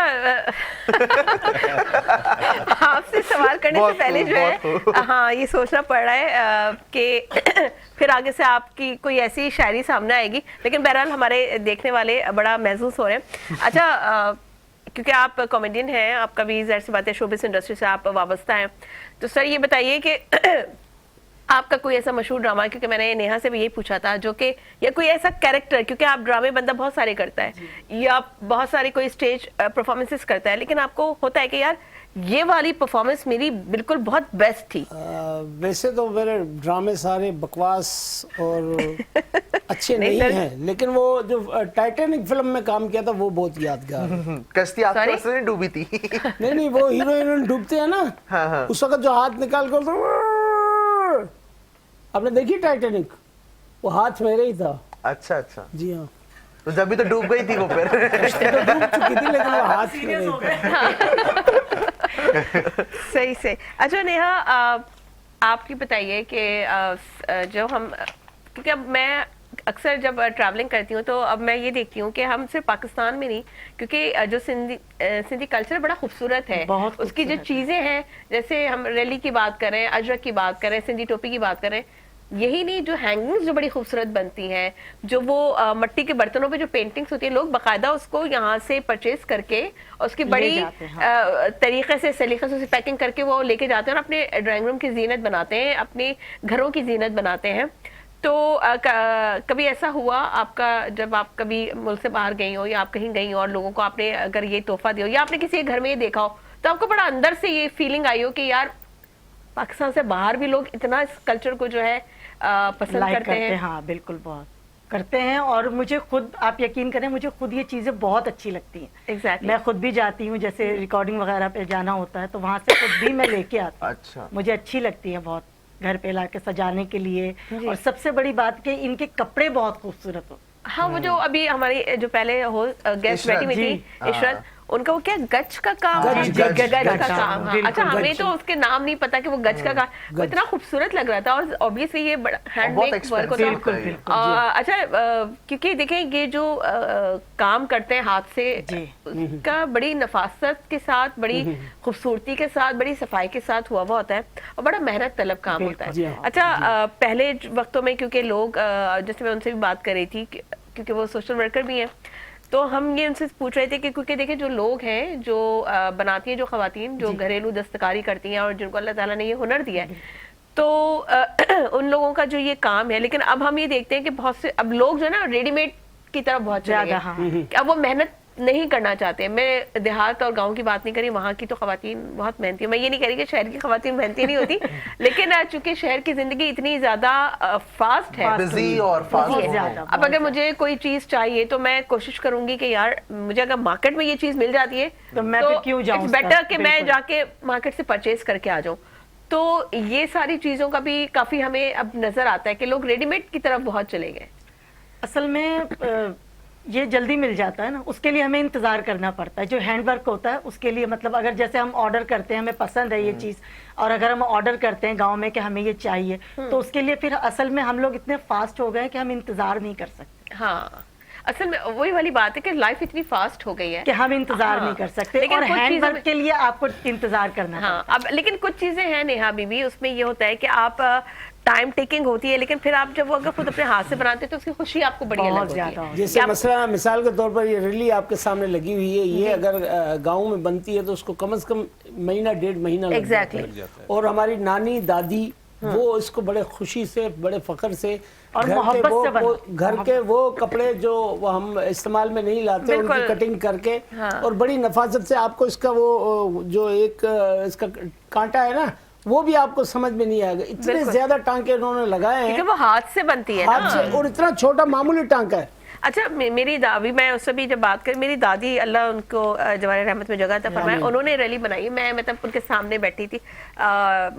Speaker 1: आपसे सवाल करने से पहले जो है, हाँ, ये सोचना पड़ रहा है कि फिर आगे से आपकी कोई ऐसी शायरी सामने आएगी, लेकिन बहरहाल हमारे देखने वाले बड़ा महसूस हो रहे हैं। अच्छा, क्योंकि आप कॉमेडियन हैं, आपका भी ज़ाहिर सी बात है शोबिस इंडस्ट्री से आप वाबस्ता हैं, तो सर ये बताइए कि आपका कोई ऐसा मशहूर ड्रामा, क्योंकि मैंने नेहा से भी यही पूछा था, जो कि या कोई ऐसा कैरेक्टर, क्योंकि आप ड्रामे बंदा बहुत सारे करता है या बहुत सारे कोई स्टेज परफॉर्मेंसेस करता है, लेकिन आपको होता है कि यार ये वाली परफॉर्मेंस मेरी बिल्कुल बहुत बेस्ट थी।
Speaker 3: वैसे तो मेरे ड्रामे सारे बकवास और अच्छे नहीं हैं, लेकिन वो जो टाइटैनिक फिल्म में काम किया था वो बहुत यादगार।
Speaker 2: कश्ती आपके वजह से नहीं डूबी थी?
Speaker 3: नहीं, वो हीरो हीरोइन डूबते हैं ना,
Speaker 2: हाँ।
Speaker 3: उस वक्त जो हाथ निकाल कर, आपने देखी टाइटैनिक, वो हाथ मेरे ही था।
Speaker 2: अच्छा अच्छा,
Speaker 3: जी हाँ।
Speaker 2: तो जब भी तो डूब गई थी वो फिर।
Speaker 3: तो डूब चुकी थी, लेकिन वो हाथ मेरे ही था।
Speaker 1: सही से। अच्छा नेहा, आपकी बताइए कि जो हम, क्योंकि अब मैं अक्सर जब ट्रैवलिंग करती हूँ तो अब मैं ये देखती हूँ कि हम सिर्फ पाकिस्तान में नहीं, क्योंकि जो सिंधी कल्चर बड़ा खूबसूरत है, उसकी जो चीज़ें हैं, जैसे हम रैली की बात करें, अजरक की बात करें, सिंधी टोपी की बात करें, यही नहीं, जो हैंगिंग्स जो बड़ी खूबसूरत बनती हैं, जो वो मट्टी के बर्तनों पे जो पेंटिंग्स होती है, लोग बाकायदा उसको यहाँ से परचेज करके और उसकी बड़ी तरीके से सलीके से पैकिंग करके वो लेके जाते हैं और अपने ड्राइंग रूम की जीनत बनाते हैं, अपने घरों की जीनत बनाते हैं। तो कभी ऐसा हुआ आपका, जब आप कभी मुल्क से बाहर गई हो या आप कहीं गई हो और लोगों को आपने अगर ये तोहफा दिया हो या आपने किसी घर में ये देखा हो, तो आपको बड़ा अंदर से ये फीलिंग आई हो कि यार पाकिस्तान से बाहर भी लोग इतना इस कल्चर को जो है पसंद करते हैं?
Speaker 4: हाँ बिल्कुल, बहुत। करते हैं। और मुझे खुद, आप यकीन करें, मुझे खुद ये चीज़ें बहुत अच्छी लगती हैं।
Speaker 1: Exactly.
Speaker 4: मैं खुद भी जाती हूँ, जैसे रिकॉर्डिंग वगैरह पे जाना होता है तो वहाँ से खुद भी मैं लेके आती हूँ।
Speaker 2: अच्छा।
Speaker 4: मुझे अच्छी लगती है बहुत, घर पे लाके सजाने के लिए। और सबसे बड़ी बात कि इनके कपड़े बहुत खूबसूरत हो।
Speaker 1: हाँ, वो जो अभी हमारी जो पहले हो गेस्ट बैठी हुई थी, इशरत, उनका वो क्या गज का काम, गज का काम। हाँ, अच्छा, हमें तो उसके नाम नहीं पता कि वो गज का काम, वो इतना खूबसूरत लग रहा था। और ऑब्वियसली ये हैंडमेड वर्क होता है। अच्छा, क्योंकि देखें ये जो काम करते हैं हाथ से, उसका बड़ी नफासत के साथ, बड़ी खूबसूरती के साथ, बड़ी सफाई के साथ हुआ हुआ होता है और बड़ा मेहनत तलब काम होता है। अच्छा, पहले वक्तों में क्योंकि लोग, जैसे मैं उनसे भी बात कर रही थी, क्योंकि वो सोशल वर्कर भी हैं, तो हम ये उनसे पूछ रहे थे कि क्योंकि देखिए जो लोग हैं जो बनाती हैं, जो खवातीन जो घरेलू दस्तकारी करती हैं और जिनको अल्लाह ताला ने ये हुनर दिया है, तो उन लोगों का जो ये काम है, लेकिन अब हम ये देखते हैं कि बहुत से अब लोग जो है ना रेडीमेड की तरफ बहुत चले गए। अब वो मेहनत नहीं करना चाहते। मैं देहात और गांव की बात नहीं करी, वहाँ की तो खवातीन बहुत मेहनती है। मैं ये नहीं कह रही कि शहर की खवातीन मेहनती नहीं होती, लेकिन चूंकि शहर की जिंदगी इतनी ज्यादा फास्ट है,
Speaker 2: बिजी और फास्ट,
Speaker 1: अब अगर मुझे कोई चीज चाहिए तो मैं कोशिश करूंगी कि यार मुझे अगर मार्केट में ये चीज मिल जाती है
Speaker 4: तो मैं फिर क्यों जाऊं,
Speaker 1: बेटर कि मैं जाके मार्केट से परचेज करके आ जाऊं। तो ये सारी चीजों का भी काफी हमें अब नजर आता है कि लोग रेडीमेड की तरफ बहुत चले गए।
Speaker 4: असल में ये जल्दी मिल जाता है ना, उसके लिए हमें इंतजार करना पड़ता है। जो हैंडवर्क होता है उसके लिए, मतलब अगर जैसे हम ऑर्डर करते हैं, हमें पसंद है ये चीज, और अगर हम ऑर्डर करते हैं गांव में कि हमें ये चाहिए, तो उसके लिए फिर असल में हम लोग इतने फास्ट हो गए कि हम इंतजार नहीं कर सकते।
Speaker 1: हाँ, असल में वही वाली बात है कि लाइफ इतनी फास्ट हो गई है
Speaker 4: कि हम इंतजार नहीं कर सकते,
Speaker 1: लेकिन
Speaker 4: और
Speaker 1: कुछ
Speaker 4: हैंडवर्क के लिए आपको इंतजार करना
Speaker 1: हाँ, अब लेकिन कुछ चीजें हैं नेहा बीबी, उसमें ये होता है कि आप टाइम टेकिंग होती है, लेकिन फिर आप जब वो अगर खुद अपने हाथ से बनाते हैं तो उसकी खुशी आपको बड़ी अलग होती है।
Speaker 3: जैसे मसला मिसाल के तौर पर ये रैली आपके सामने लगी हुई है, ये अगर गांव में बनती है तो उसको कम से कम महीना 1.5 महीना लग जाता है। और हमारी नानी दादी वो इसको बड़े खुशी से, बड़े फख्र से
Speaker 4: और मोहब्बत से
Speaker 3: घर के वो कपड़े जो हम इस्तेमाल में नहीं लाते उनकी कटिंग करके, और बड़ी नफासत से आपको इसका वो जो एक इसका कांटा है ना, वो भी आपको समझ में नहीं आएगा। इतने ज्यादा टांके उन्होंने लगाए हैं,
Speaker 1: वो हाथ से बनती है
Speaker 3: हाथ से, और इतना छोटा मामूली टांका है।
Speaker 1: अच्छा, मेरी दादी, मैं उससे भी जब बात करी, मेरी दादी अल्लाह उनको जवारे रहमत में जगह था फरमाए, उन्होंने रैली बनाई, मैं मतलब उनके सामने बैठी थी।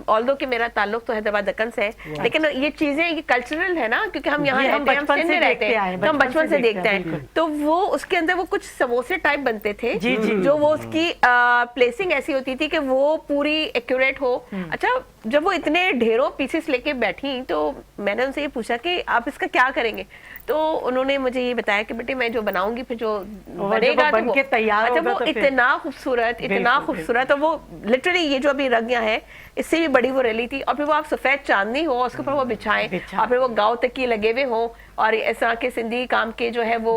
Speaker 1: ऑल्दो कि मेरा ताल्लुक तो हैदराबाद दक्कन से है, लेकिन ये चीजें ये कल्चरल है ना, क्योंकि हम यहाँ रहते हैं, हम सिंध में रहते हैं, तो हम बचपन से देखते हैं। तो वो उसके अंदर वो कुछ समोसे टाइप बनते थे, जो वो उसकी प्लेसिंग ऐसी होती थी कि वो पूरी एक्यूरेट हो। अच्छा, जब वो इतने ढेरों पीसेस लेके बैठी तो मैंने उनसे ये पूछा कि आप इसका क्या करेंगे, तो उन्होंने मुझे ये बताया कि बेटे मैं जो बनाऊंगी फिर जो बनेगा
Speaker 4: बन के तैयार
Speaker 1: होगा, वो इतना खूबसूरत, इतना खूबसूरत, और वो लिटरली ये जो अभी रंगियां है इससे भी बड़ी वो रैली थी। और फिर वो आप सफेद चांदनी हो, उसके ऊपर वो बिछाएं, और फिर वो गाँव तक की लगे हुए हो, और ऐसा के सिंधी काम के जो है वो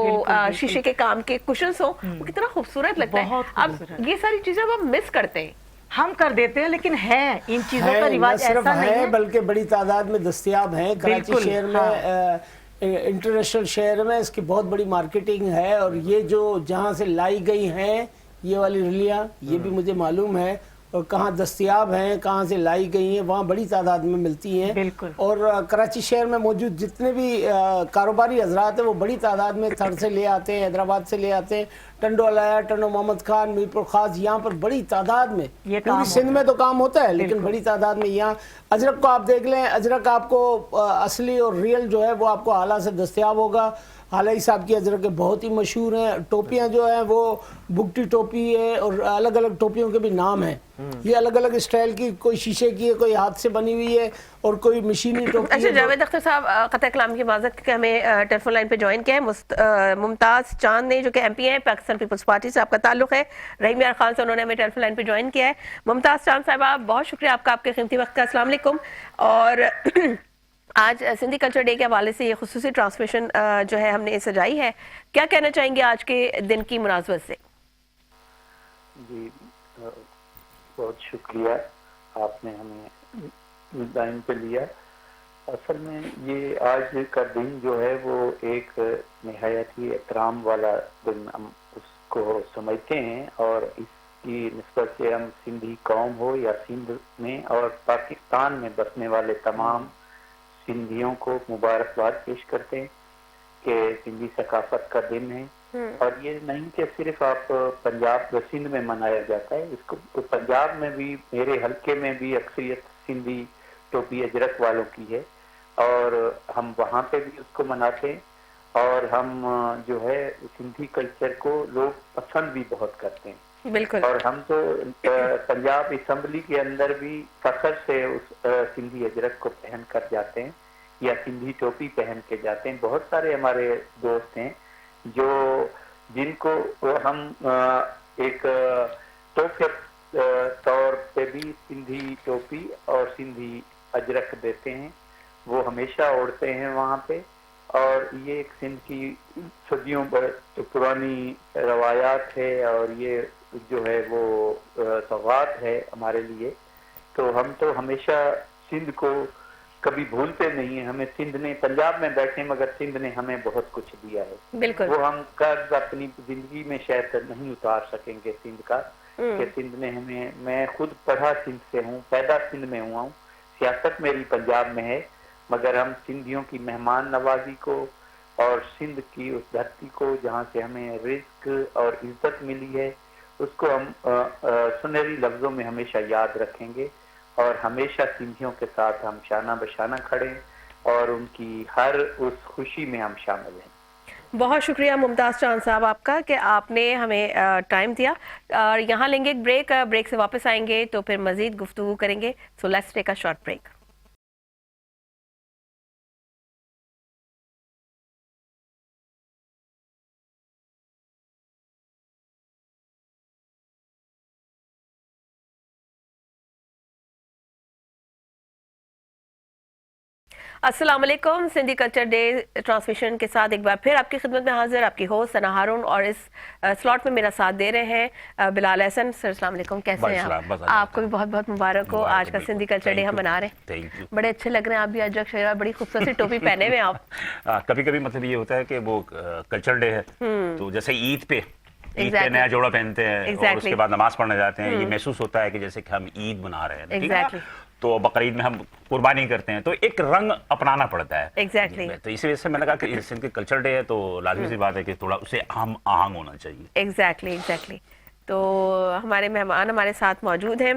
Speaker 1: शीशे के काम के कुशन्स हो, वो कितना खूबसूरत लगता है। अब ये सारी चीजें हम मिस करते हैं,
Speaker 4: हम कर देते हैं, लेकिन है इन चीजों का रिवाज ऐसा नहीं है,
Speaker 3: बल्कि बड़ी तादाद में दस्तयाब है। कराची शहर में, इंटरनेशनल शहर में इसकी बहुत बड़ी मार्केटिंग है। और ये जो जहाँ से लाई गई हैं ये वाली रैलियाँ, ये भी मुझे मालूम है, और कहाँ दस्तयाब हैं, कहाँ से लाई गई हैं, वहाँ बड़ी तादाद में मिलती हैं। और कराची शहर में मौजूद जितने भी कारोबारी हजरात हैं वो बड़ी तादाद में थर से ले आते हैं, हैदराबाद से ले आते हैं। टंडो अलाया, टंडो मोहम्मद खान, मीरपुर खास, यहाँ पर बड़ी तादाद में, पूरी सिंध में तो काम होता है, लेकिन बड़ी तादाद में यहाँ। अजरक को आप देख लें, अजरक आपको असली और रियल जो है वो आपको आला से दस्तयाब होगा। हालाई साहब की अजरक बहुत ही मशहूर हैं। टोपियाँ जो हैं वो बुगटी टोपी है, और अलग अलग टोपियों के भी नाम हैं। ये अलग अलग स्टाइल की, कोई शीशे की है, कोई हाथ से बनी हुई है, और कोई मशीनी टोपी।
Speaker 1: अच्छा, जावेद अख्तर साहब क़त्ल कलाम की माज़रत के हमें टेलीफोन लाइन पे ज्वाइन किया है मुमताज़ चांद ने, जो कि MP हैं, पाकिस्तान पीपल्स पार्टी से आपका ताल्लुक है। रहीम यार खान से उन्होंने हमें टेलीफोन लाइन पे ज्वाइन किया है। मुमताज़ चांद साहब, बहुत शुक्रिया आपका, आपके कीमती वक्त का। अस्सलाम वालेकुम। और आज सिंधी कल्चर डे के हवाले से ये खुसूसी ट्रांसमिशन जो है हमने सजाई है, क्या कहना चाहेंगे आज के दिन की मुनासबत से?
Speaker 8: जी, बहुत शुक्रिया, आपने हमें लाइन पे लिया। असल में ये आज का दिन जो है वो एक निहायत ही एहतराम वाला दिन हम उसको समझते हैं, और इसकी निस्बत से हम सिंधी कौम हो या सिंध में और पाकिस्तान में बसने वाले तमाम सिंधियों को मुबारकबाद पेश करते हैं। के सिंधी सकाफत का दिन है। और ये नहीं कि सिर्फ आप पंजाब सिंध में मनाया जाता है, इसको पंजाब में भी, मेरे हलके में भी अक्सरियत सिंधी टोपी अजरक वालों की है और हम वहाँ पे भी उसको मनाते हैं। और हम जो है सिंधी कल्चर को लोग पसंद भी बहुत करते हैं।
Speaker 1: बिल्कुल।
Speaker 8: और हम तो पंजाब असम्बली के अंदर भी फखर से उस सिंधी अजरक को पहन कर जाते हैं या सिंधी टोपी पहन के जाते हैं। बहुत सारे हमारे दोस्त हैं जो जिनको हम एक तोहफे तौर पे भी सिंधी टोपी और सिंधी अजरक देते हैं, वो हमेशा ओढ़ते हैं वहाँ पे। और ये एक सिंध की सदियों पुरानी रवायात है और ये जो है वो सौगात है हमारे लिए। तो हम तो हमेशा सिंध को कभी भूलते नहीं है। हमें सिंध ने, पंजाब में बैठे मगर सिंध ने हमें बहुत कुछ दिया है।
Speaker 1: बिल्कुल।
Speaker 8: वो हम कर्ज अपनी जिंदगी में शायद नहीं उतार सकेंगे सिंध का, कि सिंध ने हमें, मैं खुद पढ़ा सिंध से हूँ, पैदा सिंध में हुआ हूँ, सियासत मेरी पंजाब में है, मगर हम सिंधियों की मेहमान नवाजी को और सिंध की उस धरती को जहाँ से हमें रिज्क और इज्जत मिली है उसको हम सुनहरी लफ्जों में हमेशा याद रखेंगे और हमेशा सिंधियों के साथ हम शाना बशाना खड़े और उनकी हर उस खुशी में हम शामिल हैं।
Speaker 1: बहुत शुक्रिया मुमताज़ चांद साहब आपका कि आपने हमें टाइम दिया। और यहाँ लेंगे एक ब्रेक, ब्रेक से वापस आएंगे तो फिर मज़ीद गुफ्तगू करेंगे। So let's take a short break. अस्सलाम वालेकुम। सिंधी कल्चर डे ट्रांसमिशन के साथ एक बार फिर आपकी खिदमत में हाजिर, आपकी होस्ट सना हारून, और इस स्लॉट में मेरा साथ दे रहे हैं बिलाल हसन सर। अस्सलाम वालेकुम, कैसे हैं आप? आपको भी बहुत बहुत मुबारक हो, आज का सिंधी कल्चर डे हम मना रहे हैं। Thank you. बड़े अच्छे लग रहे हैं आप भी, अजरक शहरा, बड़ी खूबसूरत टोपी पहने हुए आप।
Speaker 9: कभी कभी मतलब ये होता है कि वो कल्चर डे है तो जैसे ईद पे नया जोड़ा पहनते हैं और उसके बाद नमाज पढ़ने जाते हैं, ये महसूस होता है कि जैसे कि हम ईद मना रहे हैं, ठीक है? तो बकरीद में हम कुर्बानी करते हैं, तो एक रंग अपनाना पड़ता है। तो इसी वजह से मैंने कहा कि इस दिन कल्चर डे है तो लाजमी सी बात है कि थोड़ा उसे हम आहंग होना चाहिए।
Speaker 1: एग्जैक्टली। तो हमारे मेहमान हमारे साथ मौजूद हैं।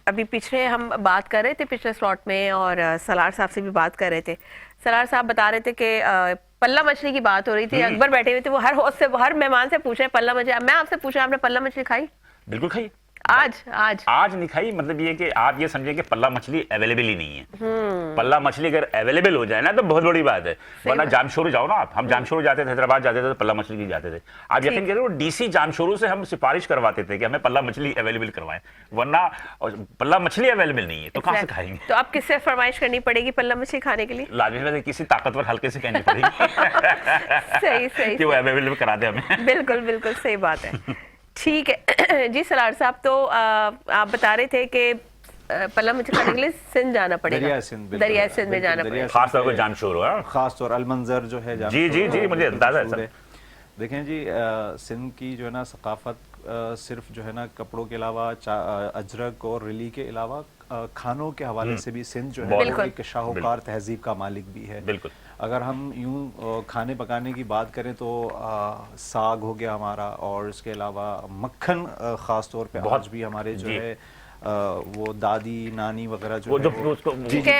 Speaker 1: अभी पिछले हम बात कर रहे थे पिछले स्लॉट में और सलार साहब से भी बात कर रहे थे। सलार साहब बता रहे थे कि पल्ला मछली की बात हो रही थी, अकबर बैठे हुए थे, वो हर होस्ट से, हर मेहमान से पूछ रहे पल्ला मछली। मैं आपसे पूछ रहा हूं, आपने पल्ला मछली खाई?
Speaker 9: बिल्कुल खाई।
Speaker 1: आज
Speaker 9: नहीं खाई, मतलब ये कि आप ये समझें कि पल्ला मछली अवेलेबल ही नहीं है। पल्ला मछली अगर अवेलेबल हो जाए ना तो बहुत बड़ी बात है, वरना जामशोरू जाओ ना आप, हम जामशोरू जाते थे, हैदराबाद जाते थे तो पल्ला मछली की जाते थे। आप यकीन करिए डीसी जामशोरू से हम सिफारिश करवाते थे कि हमें पल्ला मछली अवेलेबल करवाएं, वरना पल्ला मछली अवेलेबल नहीं है तो कहाँ से खाएंगे?
Speaker 1: तो आप किससे फरमाइश करनी पड़ेगी पल्ला मछली खाने के लिए?
Speaker 9: लाजमी किसी ताकतवर हल्के से कहनी पड़ेगी
Speaker 1: सही
Speaker 9: कि वो अवेलेबल करा दे हमें।
Speaker 1: बिल्कुल सही बात है। ठीक है जी सलार साहब, तो आप बता रहे थे कि पल्ला मछली खाने के लिए सिंध जाना पड़ेगा, दरिया सिंध में जाना पड़ेगा,
Speaker 9: खास तौर पर जामशोरू,
Speaker 7: खास तौर अलमंजर जो है।
Speaker 9: जी मुझे अंदाजा है।
Speaker 7: देखें जी, सिंध की जो है ना सकाफत सिर्फ जो है ना कपड़ों के अलावा अजरक और रिली के अलावा खानों के हवाले से भी सिंध जो है एक शाहूकार तहजीब का मालिक भी है।
Speaker 9: बिल्कुल।
Speaker 7: अगर हम यूं खाने पकाने की बात करें तो साग हो गया हमारा, और इसके अलावा मक्खन ख़ास तौर पे आज भी हमारे जो है वो दादी नानी वगैरह जो
Speaker 1: मट्टी के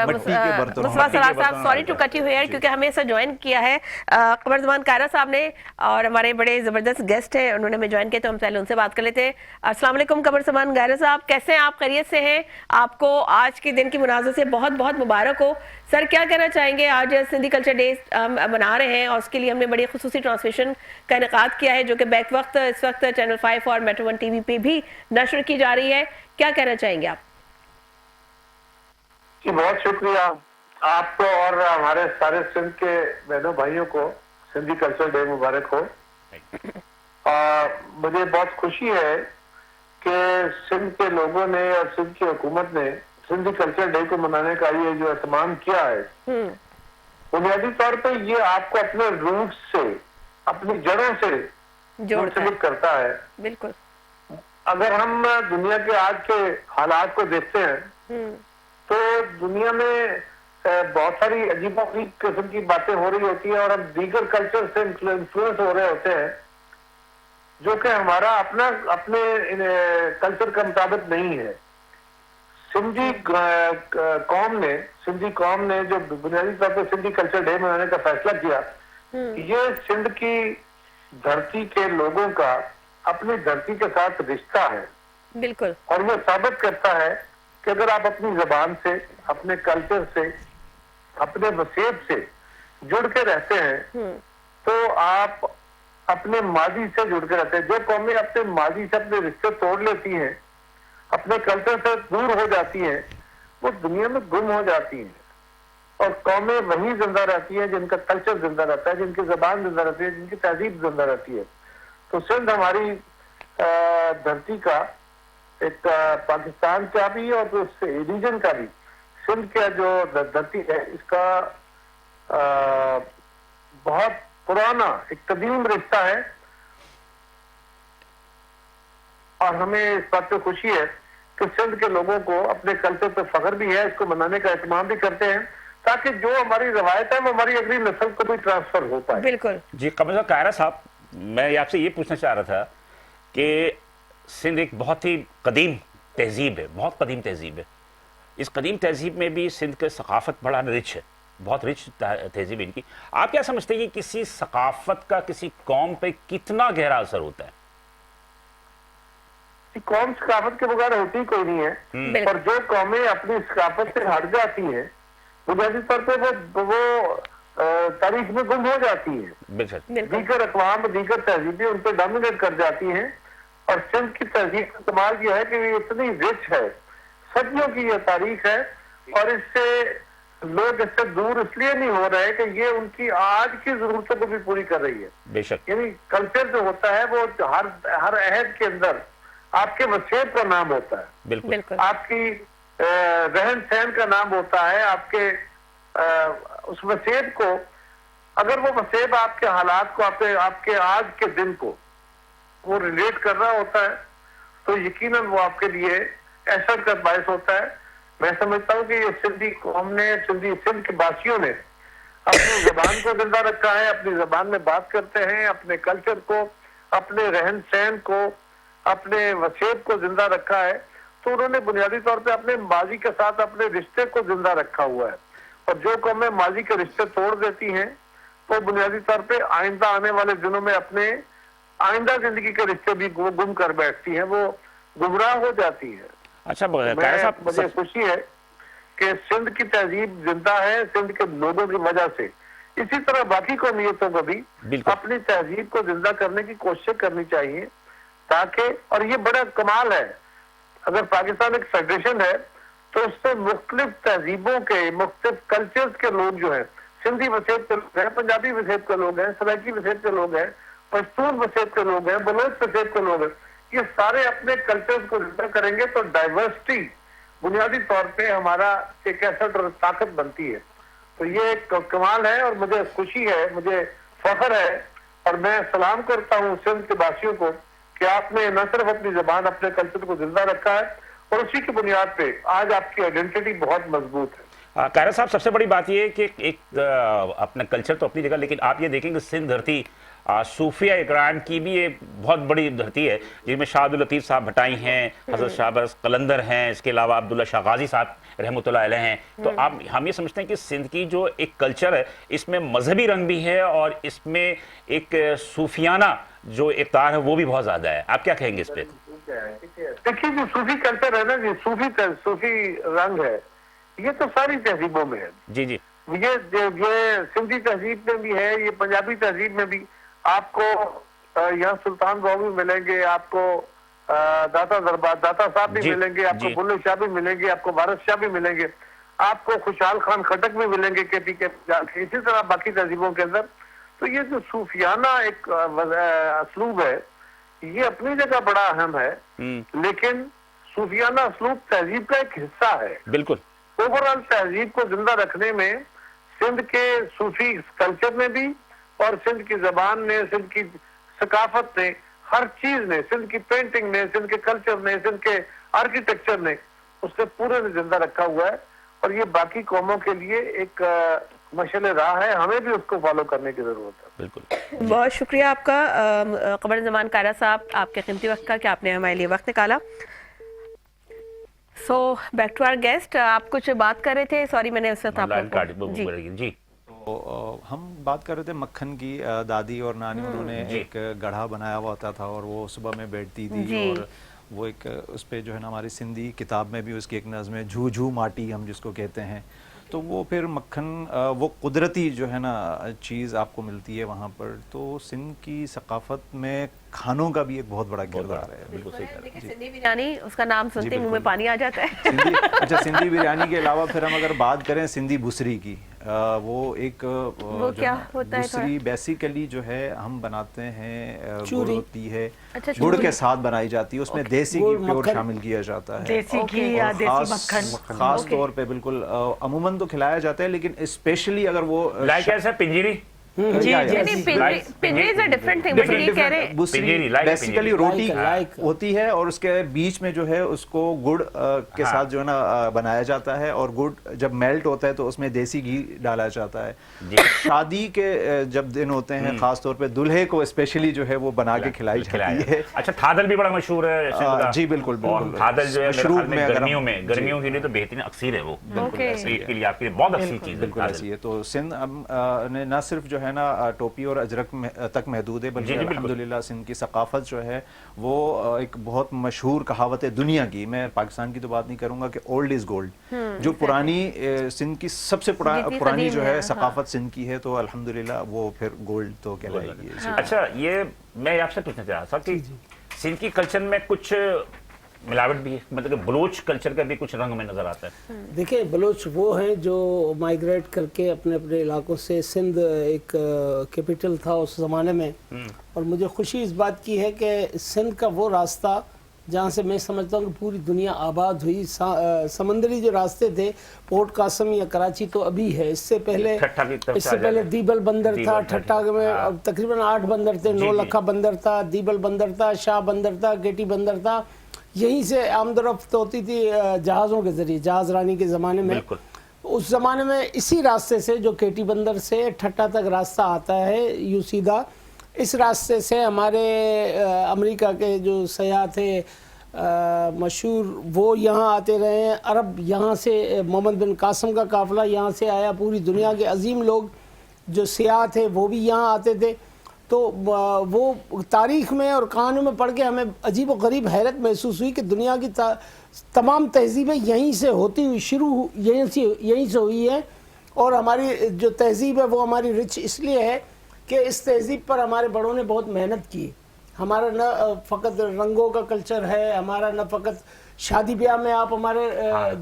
Speaker 1: बर्तन। Sorry to cut you here, क्योंकि हमें ऐसा ज्वाइन किया है कमर ज़मान कायरा साहब ने, और हमारे बड़े ज़बरदस्त गेस्ट हैं, उन्होंने हमें ज्वाइन किया तो हम पहले उनसे बात कर लेते हैं। अस्सलाम वालेकुम कमर ज़मान कायरा साहब, कैसे हैं आप? खैरियत से हैं? आपको आज के दिन की मुनाज़र से बहुत बहुत मुबारक हो। सर क्या कहना चाहेंगे? आज सिंधी कल्चर डे हम मना रहे हैं और उसके लिए हमने बड़ी खुसूसी ट्रांसमिशन का इनेकाद किया है जो कि बैक वक्त इस वक्त चैनल 5 और मेट्रो 1 टीवी पे भी नशर की जा रही है। क्या कहना चाहेंगे आप?
Speaker 10: जी बहुत शुक्रिया आपको और हमारे सारे सिंध के बहनों भाइयों को सिंधी कल्चर डे मुबारक हो। मुझे बहुत खुशी है कि सिंध के लोगों ने और सिंध की हुकूमत ने सिंधी कल्चर डे को मनाने का ये जो एहतमाम किया है, बुनियादी तौर पे ये आपको अपने रूट से, अपनी जड़ों से मुंसलिक करता है।
Speaker 1: बिल्कुल।
Speaker 10: अगर हम दुनिया के आज के हालात को देखते हैं तो दुनिया में बहुत सारी अजीबोगरीब किस्म की बातें हो रही होती है और हम दीगर कल्चर से इन्फ्लुएंस हो रहे होते हैं, जो कि हमारा अपने कल्चर के मुताबिक नहीं है। सिंधी कौम ने जो बुनियादी तौर पर सिंधी कल्चर डे मनाने का फैसला किया, ये सिंध की धरती के लोगों का अपनी धरती के साथ रिश्ता है।
Speaker 1: बिल्कुल। और
Speaker 10: ये साबित करता है कि अगर आप अपनी जबान से, अपने कल्चर से, अपने वसेब से जुड़ के रहते हैं तो आप अपने माजी से जुड़ के रहते हैं। जो कौमें अपने माजी से अपने रिश्ते तोड़ लेती हैं, अपने कल्चर से दूर हो जाती हैं, वो दुनिया में गुम हो जाती हैं। और कौमें वही जिंदा रहती हैं जिनका कल्चर जिंदा रहता है, जिनकी जबान जिंदा रहती है, जिनकी तहजीब जिंदा रहती है। तो सिंध हमारी धरती का एक पाकिस्तान का भी और उस रीजन का भी, सिंध का जो धरती है इसका बहुत पुराना एक कदीम रिश्ता है। और हमें इस बात पे खुशी है कि सिंध के लोगों को अपने कल्चर पे फख्र भी है, इसको मनाने का एहतमाम भी करते हैं, ताकि जो हमारी रवायत है वो हमारी अगली नस्ल को भी ट्रांसफर हो पाए।
Speaker 1: बिल्कुल
Speaker 9: जी। कमल कायरा साहब, मैं आपसे ये पूछना चाह रहा था कि सिंध एक बहुत ही कदीम तहजीब है, बहुत कदीम तहजीब है। इस कदीम तहजीब में भी सिंध की सकाफत बड़ा रिच है, बहुत रिच तहजीब इनकी। आप क्या समझते हैं कि किसी सकाफत का किसी कौम पे कितना गहरा असर होता है?
Speaker 10: कौम सकाफत के बगैर होती कोई नहीं है। और जो कौमें अपनी सकाफत से हट जाती हैं, बुनियादी तौर पर वो तारीख में गुम हो जाती है। दीगर अक़वाम, दीगर तहजीबें उन पर डोमिनेट कर जाती हैं। और सिंध की तहजीब का कमाल यह है कि ये इतनी रिच है, सदियों की यह तारीख है, और इससे लोग इससे दूर इसलिए नहीं हो रहे कि ये उनकी आज की जरूरतों को भी पूरी कर रही है।
Speaker 9: बेशक।
Speaker 10: यानी कल्चर जो होता है वो हर अहद के अंदर आपके वसेब का नाम होता है,
Speaker 9: बिल्कुल।
Speaker 10: आपकी रहन सहन का नाम होता है, आपके उस वसेब को, अगर वो वसेब आपके हालात को, आपके आज के दिन को वो रिलेट कर रहा होता है, तो यकीनन वो आपके लिए असर का बायस होता है। मैं समझता हूँ कि ये सिंधी कौम ने, सिंध के वासियों ने अपनी जबान को जिंदा रखा है, अपनी जबान में बात करते हैं, अपने कल्चर को, अपने रहन सहन को, अपने वसेब को जिंदा रखा है। तो उन्होंने बुनियादी तौर पे अपने माजी के साथ अपने रिश्ते को जिंदा रखा हुआ है। और जो कौमें माजी के रिश्ते तोड़ देती हैं, तो बुनियादी तौर पे आइंदा आने वाले दिनों में अपने आइंदा जिंदगी के रिश्ते भी गुम कर बैठती हैं, वो गुमराह हो जाती है।
Speaker 9: अच्छा,
Speaker 10: मुझे खुशी है कि सिंध की तहजीब जिंदा है सिंध के लोगों की वजह से। इसी तरह बाकी कौमियतों को भी अपनी तहजीब को जिंदा करने की कोशिश करनी चाहिए, ताकि, और ये बड़ा कमाल है, अगर पाकिस्तान एक फेडरेशन है तो उससे मुख्तलिफ तहजीबों के, मुख्तलिफ कल्चर्स के लोग जो है, सिंधी वसेब के लोग हैं, पंजाबी वसेब के लोग हैं, सराइकी वसेब के लोग हैं, पश्तून वसेब के लोग हैं, बलोच वसेब के लोग हैं, ये सारे अपने कल्चर्स को जिंदा करेंगे तो डाइवर्सिटी बुनियादी तौर पे हमारा एक एसेट और ताकत बनती है। तो ये एक कमाल है और मुझे खुशी है, मुझे फख्र है, और मैं सलाम करता हूँ सिंध के वासियों को कि आपने न सिर्फ अपनी जबान, अपने कल्चर को जिंदा रखा है, और उसी की बुनियाद पे आज आपकी आइडेंटिटी बहुत मजबूत है।
Speaker 9: कायरा साहब, सबसे बड़ी बात ये है कि एक अपना कल्चर तो अपनी जगह, लेकिन आप ये देखेंगे सिंध धरती सूफिया इकराम की भी ये बहुत बड़ी धरती है, जिसमें शाह अब्दुल लतीफ़ साहब भटाई हैं, हज़रत शाहबाज कलंदर हैं, इसके अलावा अब्दुल्ला शाह गाजी साहब रहमतुल्लाह अलैह हैं। तो आप, हम ये समझते हैं कि सिंध की जो एक कल्चर है, इसमें मजहबी रंग भी है और इसमें एक सूफियाना जो इक़्तिदार है वो भी बहुत ज़्यादा है। आप क्या कहेंगे इस पर?
Speaker 10: देखिए, जो सूफी कल्चर है ना, जो सूफी रंग है, ये तो सारी तहजीबों में है।
Speaker 9: जी जी।
Speaker 10: ये सिंधी तहजीब में भी है, ये पंजाबी तहजीब में भी। आपको यहाँ सुल्तान बाबू भी मिलेंगे, आपको दाता साहब भी मिलेंगे, आपको बुल्ले शाह भी मिलेंगे, आपको भारत शाह भी मिलेंगे, आपको खुशहाल खान खटक भी मिलेंगे केपी के। इसी तरह बाकी तहजीबों के अंदर। तो ये जो सूफियाना एक असलूब है, ये अपनी जगह बड़ा अहम है, लेकिन सूफियाना असलूब तहजीब का एक हिस्सा है।
Speaker 9: बिल्कुल।
Speaker 10: ओवरऑल तहजीब को जिंदा रखने में सिंध के सूफी कल्चर ने भी, और सिंध की जबान ने, सिंध की सकाफत ने, हर चीज ने, सिंध की पेंटिंग ने, सिंध के कल्चर ने, सिंध के आर्किटेक्चर ने, उसने पूरे ने जिंदा रखा हुआ है। और ये बाकी कौमों के लिए एक मशाल राह है, हमें भी उसको फॉलो करने की जरूरत है।
Speaker 9: बिल्कुल।
Speaker 1: बहुत शुक्रिया आपका कमर जमान कायरा साहब, आपके कीमती वक्त का कि आपने हमारे लिए वक्त निकाला। So back to our guest, आप कुछ बात कर रहे थे, सॉरी मैंने उस वक्त आपको
Speaker 9: जी।
Speaker 7: तो हम बात कर रहे थे मक्खन की। दादी और नानी उन्होंने एक गढ़ा बनाया हुआ होता था और वो सुबह में बैठती थी, और वो एक उस पे जो है ना हमारी सिंधी किताब में भी उसकी एक नज़्म है, झू झू माटी हम जिसको कहते हैं। तो वो फिर मक्खन वो कुदरती जो है ना चीज़ आपको मिलती है वहाँ पर। तो सिंध की सकाफत में खानों का भी एक बहुत बड़ा किरदार है। बिल्कुल सही कह रहे हैं।
Speaker 1: सिंधी बिरयानी, उसका नाम सुनते मुंह में पानी आ जाता है।
Speaker 7: अच्छा, सिंधी बिरयानी के अलावा फिर हम अगर बात करें सिंधी भुसरी की, वो एक
Speaker 1: वो क्या होता है?
Speaker 7: भुसरी बेसिकली जो है हम बनाते हैं, गुड़
Speaker 3: चूरी
Speaker 7: होती है,
Speaker 1: अच्छा,
Speaker 7: गुड़ के साथ बनाई जाती है, उसमें देसी घी प्योर शामिल किया जाता है,
Speaker 4: देसी घी या देसी मक्खन
Speaker 7: खास तौर पे बिल्कुल अमूमन तो खिलाया जाता है, लेकिन स्पेशली अगर वो
Speaker 9: लाइक ऐसा pinjiri,
Speaker 1: pinjri is a different thing, बस ये कह रहे हैं
Speaker 7: बेसिकली रोटी होती है और उसके बीच में जो है उसको गुड़ के साथ जो है ना बनाया जाता है, और गुड़ जब मेल्ट होता है तो उसमें देसी घी डाला जाता है। शादी के जब दिन होते हैं खास तौर पे दूल्हे को स्पेशली जो है वो बना के खिलाई जाती है।
Speaker 9: अच्छा, थादल भी बड़ा मशहूर है।
Speaker 7: जी बिल्कुल बिल्कुल।
Speaker 9: थादल जो है
Speaker 7: मशरूब में
Speaker 9: गर्मियों के लिए तो बेहतरीन अक्सीर है वो, पेट के लिए आपके लिए बहुत अच्छी चीज है।
Speaker 7: बिल्कुल ऐसी है। तो सिंध ने न सिर्फ जो है ना टोपी और अजरक तक महदूद है, बल्कि अल्हम्दुलिल्लाह सिंध की सकाफत जो है वो एक बहुत मशहूर कहावत है दुनिया की, मैं पाकिस्तान की तो बात नहीं करूंगा, कि ओल्ड इज गोल्ड। जो पुरानी सिंध की सबसे पुरानी जो है सकाफत सिंध की है, तो अल्हम्दुलिल्लाह वो फिर गोल्ड तो कहलाएगी।
Speaker 9: अच्छा, ये मैं आपसे पूछना चाह रहा था कि सिंध की कल्चर में कुछ मिलावट भी है, मतलब कि बलोच कल्चर का भी कुछ रंग में नजर आता है।
Speaker 3: देखिए, बलोच वो हैं जो माइग्रेट करके अपने अपने इलाकों से, सिंध एक कैपिटल था उस ज़माने में, और मुझे खुशी इस बात की है कि सिंध का वो रास्ता जहाँ से मैं समझता हूँ कि पूरी दुनिया आबाद हुई, समंदरी जो रास्ते थे, पोर्ट कासम या कराची तो अभी है, इससे पहले दीबल बंदर था, ठट्टा में तकरीबन 8 बंदर थे, नौलखा बंदर था, दीबल बंदर था, शाह बंदर था, गेटी बंदर था। यहीं से आमदरफ्त होती थी जहाज़ों के ज़रिए, जहाज़ रानी के ज़माने में। उस ज़माने में इसी रास्ते से, जो केटी बंदर से ठट्टा तक रास्ता आता है यूँ सीधा, इस रास्ते से हमारे अमेरिका के जो सयाह थे मशहूर, वो यहाँ आते रहे हैं। अरब यहाँ से, मोहम्मद बिन कासिम का काफ़िला यहाँ से आया, पूरी दुनिया के अजीम लोग जो सयाह थे वो भी यहाँ आते थे। तो वो तारीख़ में और कहानियों में पढ़ के हमें अजीब व गरीब हैरत महसूस हुई कि दुनिया की तमाम तहजीबें यहीं से होती हुई शुरू, यहीं से हुई है। और हमारी जो तहजीब है वो हमारी रिच इसलिए है कि इस तहजीब पर हमारे बड़ों ने बहुत मेहनत की। हमारा न फ़कत रंगों का कल्चर है, हमारा न फ़कत शादी ब्याह में आप हमारे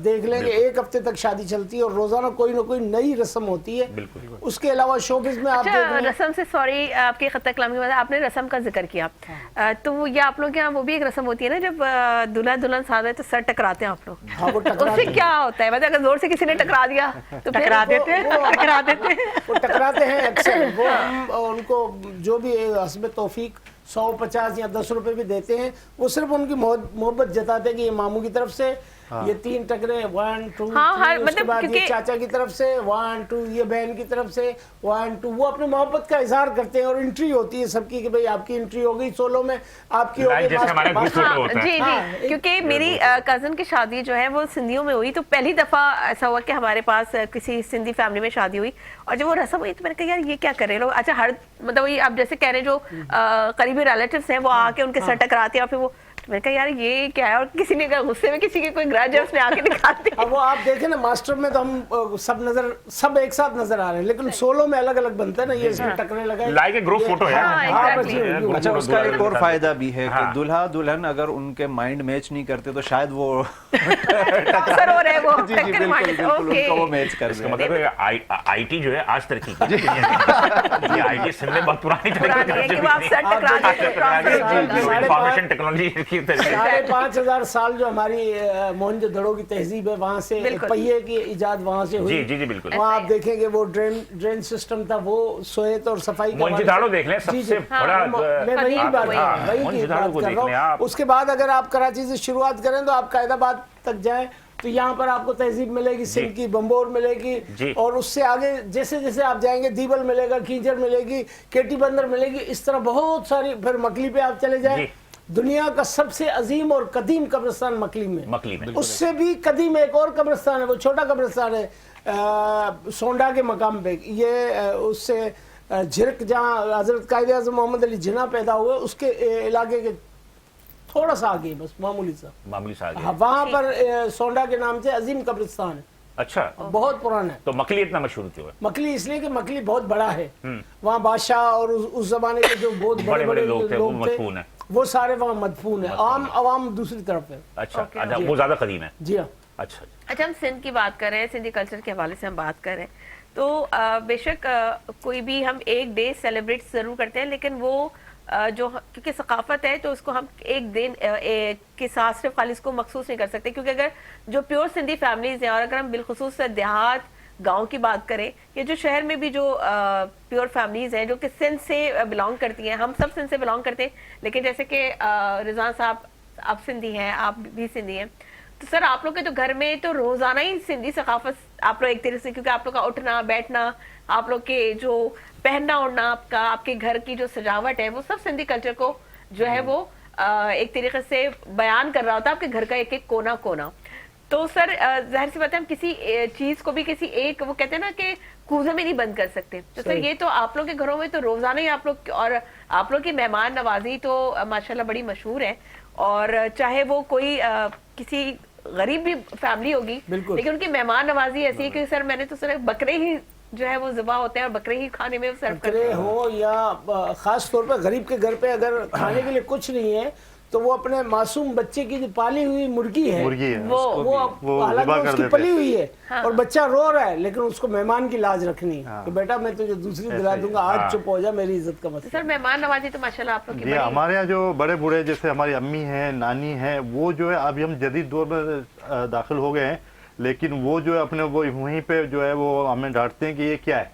Speaker 3: देख लेंगे 1 हफ्ते तक शादी चलती है और रोजाना कोई ना कोई नई रस्म होती है। उसके अलावा शोबिज़ में आप
Speaker 1: रस्म से, सॉरी आपके खत्ता कलाम की वजह, आपने रस्म का जिक्र किया, तो ये आप लोग यहाँ वो भी एक रस्म होती है ना, जब दूल्हा दुल्हन साथ है तो सर टकराते हैं आप लोग।
Speaker 3: हाँ, वो
Speaker 1: उससे क्या होता है? मतलब अगर जोर से किसी ने टकरा दिया तो
Speaker 4: टकरा देते
Speaker 3: वो टकराते हैं अक्सर। वो हम उनको जो भी हस्ब तौफीक 150 या 10 रुपए भी देते हैं, वो सिर्फ उनकी मोहब्बत जताते हैं कि ये मामू की तरफ से ये 3 टकरे 1 2 3, उसके बाद ये चाचा की तरफ से 1 2, ये बहन की तरफ से 1 2, वो अपने मोहब्बत का इजहार करते हैं। और एंट्री होती है सबकी कि भाई आपकी एंट्री हो गई, सोलो में आपकी हो गई।
Speaker 1: जी जी, क्योंकि मेरी कजन की शादी जो है वो सिंधियों में हुई, तो पहली दफा ऐसा हुआ कि हमारे पास किसी सिंधी फैमिली में शादी हुई, और जब वो रस्म हुई तो मैंने कहा यार ये क्या कर रहे लोग। अच्छा, हर मतलब वही आप जैसे कह रहे हैं, जो करीबी रिलेटिव्स हैं वो आके उनके सर टकराते हैं, और फिर वो, मैंने कहा यार ये क्या है, और किसी ने गुस्से में किसी के कोई ग्रज है उसने आके दिखाते हैं।
Speaker 3: अब वो आप देखें ना, मास्टर में तो हम सब एक साथ नजर आ रहे हैं, लेकिन सोलो में अलग अलग बनते हैं ना, ये इसमें टकरे लगाए
Speaker 9: लाइक ग्रुप फोटो है।
Speaker 7: अच्छा, उसका एक और फायदा भी है कि दूल्हा दुल्हन अगर उनके माइंड मैच नहीं करते तो शायद वो
Speaker 1: अक्सर हो रहे वो
Speaker 7: उनका वो मैच कर
Speaker 9: दे। मतलब आईटी जो है आज तरक्की की है, ये आईटी सिंध में बहुत पुरानी इंफॉर्मेशन टेक्नोलॉजी
Speaker 3: 5,500 साल जो हमारी मोहनजोदड़ो की तहजीब है, वहाँ से पहिए की इजाद वहाँ से हुई।
Speaker 9: जी जी बिल्कुल।
Speaker 3: वहाँ आप देखेंगे वो ड्रेन सिस्टम था, वो सोयत और सफाई
Speaker 9: मोहनजोदड़ो देख लें, सबसे बड़ा
Speaker 3: मैं वही की बात कर रहा हूँ। उसके बाद अगर आप कराची से शुरुआत करें तो आप कायदाबाद तक जाएं, तो यहाँ पर आपको तहजीब मिलेगी, सिंध की बम्बोर
Speaker 9: जी।
Speaker 3: मिलेगी, और उससे आगे जैसे जैसे आप जाएंगे दीबल मिलेगा, खींचर मिलेगी, केटी बंदर मिलेगी, इस तरह बहुत सारी। फिर मकली पे आप चले जाएं, दुनिया का सबसे अजीम और कदीम कब्रिस्तान मकली में। उससे भी कदीम एक और कब्रिस्तान है, वो छोटा कब्रिस्तान है सोंडा के मकाम पे। ये उससे झिरक जहाँ हजरत कायद आज़म मोहम्मद अली जिन्ना पैदा हुए उसके इलाके के थोड़ा सा आगे, बस मामूली सा
Speaker 9: आगे।
Speaker 3: हाँ, वहाँ पर सोंडा के नाम से अजीम कब्रिस्तान है।
Speaker 9: अच्छा,
Speaker 3: बहुत पुराना है।
Speaker 9: तो मकली इतना मशहूर क्यों है?
Speaker 3: मकली इसलिए कि मकली बहुत बड़ा है, वहाँ बादशाह और उस जमाने के जो बहुत बड़े बड़े लोग थे वो सारे वहाँ मदफून है। आम आवाम दूसरी तरफ है।
Speaker 9: अच्छा, वो ज्यादा कदीम है।
Speaker 3: जी हाँ।
Speaker 1: अच्छा, हम सिंध की बात कर रहे हैं, सिंधी कल्चर के हवाले से हम बात कर रहे हैं, तो बेशक कोई भी हम एक डे सेलिब्रेट जरूर करते हैं, लेकिन वो जो क्योंकि सकाफत है तो उसको हम एक दिन के साथ सिर्फ खाली इसको मखसूस नहीं कर सकते, क्योंकि अगर जो प्योर सिंधी फैमिलीज हैं, और अगर हम बिलखुसूस देहात गांव की बात करें, या जो शहर में भी जो प्योर फैमिलीज हैं जो कि सिंध से बिलोंग करती हैं, हम सब सिंध से बिलोंग करते हैं, लेकिन जैसे कि रिजवान साहब आप सिंधी हैं, आप भी सिंधी हैं, तो सर आप लोग के तो घर में तो रोजाना ही सिंधी सकाफत आप लोग एक तरह से, क्योंकि आप लोग का उठना बैठना, आप लोग के जो पहनना ओढ़ना, आपका आपके घर की जो सजावट है, वो सब सिंधी कल्चर को जो है वो एक तरीके से बयान कर रहा होता है, आपके घर का एक एक कोना कोना। तो सर जाहिर सी बात है हम किसी चीज को भी किसी एक, वो कहते हैं ना कि कूजे में नहीं बंद कर सकते, तो सर ये तो आप लोग के घरों में तो रोजाना ही आप लोग, और आप लोग की मेहमान नवाजी तो माशाल्लाह बड़ी मशहूर है, और चाहे वो कोई किसी गरीब भी फैमिली होगी, लेकिन उनकी मेहमान नवाजी ऐसी है कि सर मैंने तो सर बकरे ही जो है वो ज़िबा होते हैं और बकरे ही खाने में सर्व करते हैं।
Speaker 3: हो या खास तौर पर गरीब के घर पे अगर खाने के लिए कुछ नहीं है तो वो अपने मासूम बच्चे की जो पाली हुई मुर्गी है वो हालांकि उसकी पली हुई है, हाँ। और बच्चा रो रहा है, लेकिन उसको मेहमान की लाज रखनी है, हाँ। कि बेटा मैं तुझे दूसरी दिला दूंगा, आज चुप हो जा, मेरी इज्जत का मसला।
Speaker 1: सर मेहमान नवाजी तो माशाल्लाह आप लोग की
Speaker 5: हमारे यहाँ जो बड़े बूढ़े जैसे हमारी अम्मी हैं, नानी हैं, वो जो है अभी हम जदीद दौर में दाखिल हो गए हैं, लेकिन वो जो है अपने वो वहीं पे जो है वो हमें डांटते हैं कि ये क्या है,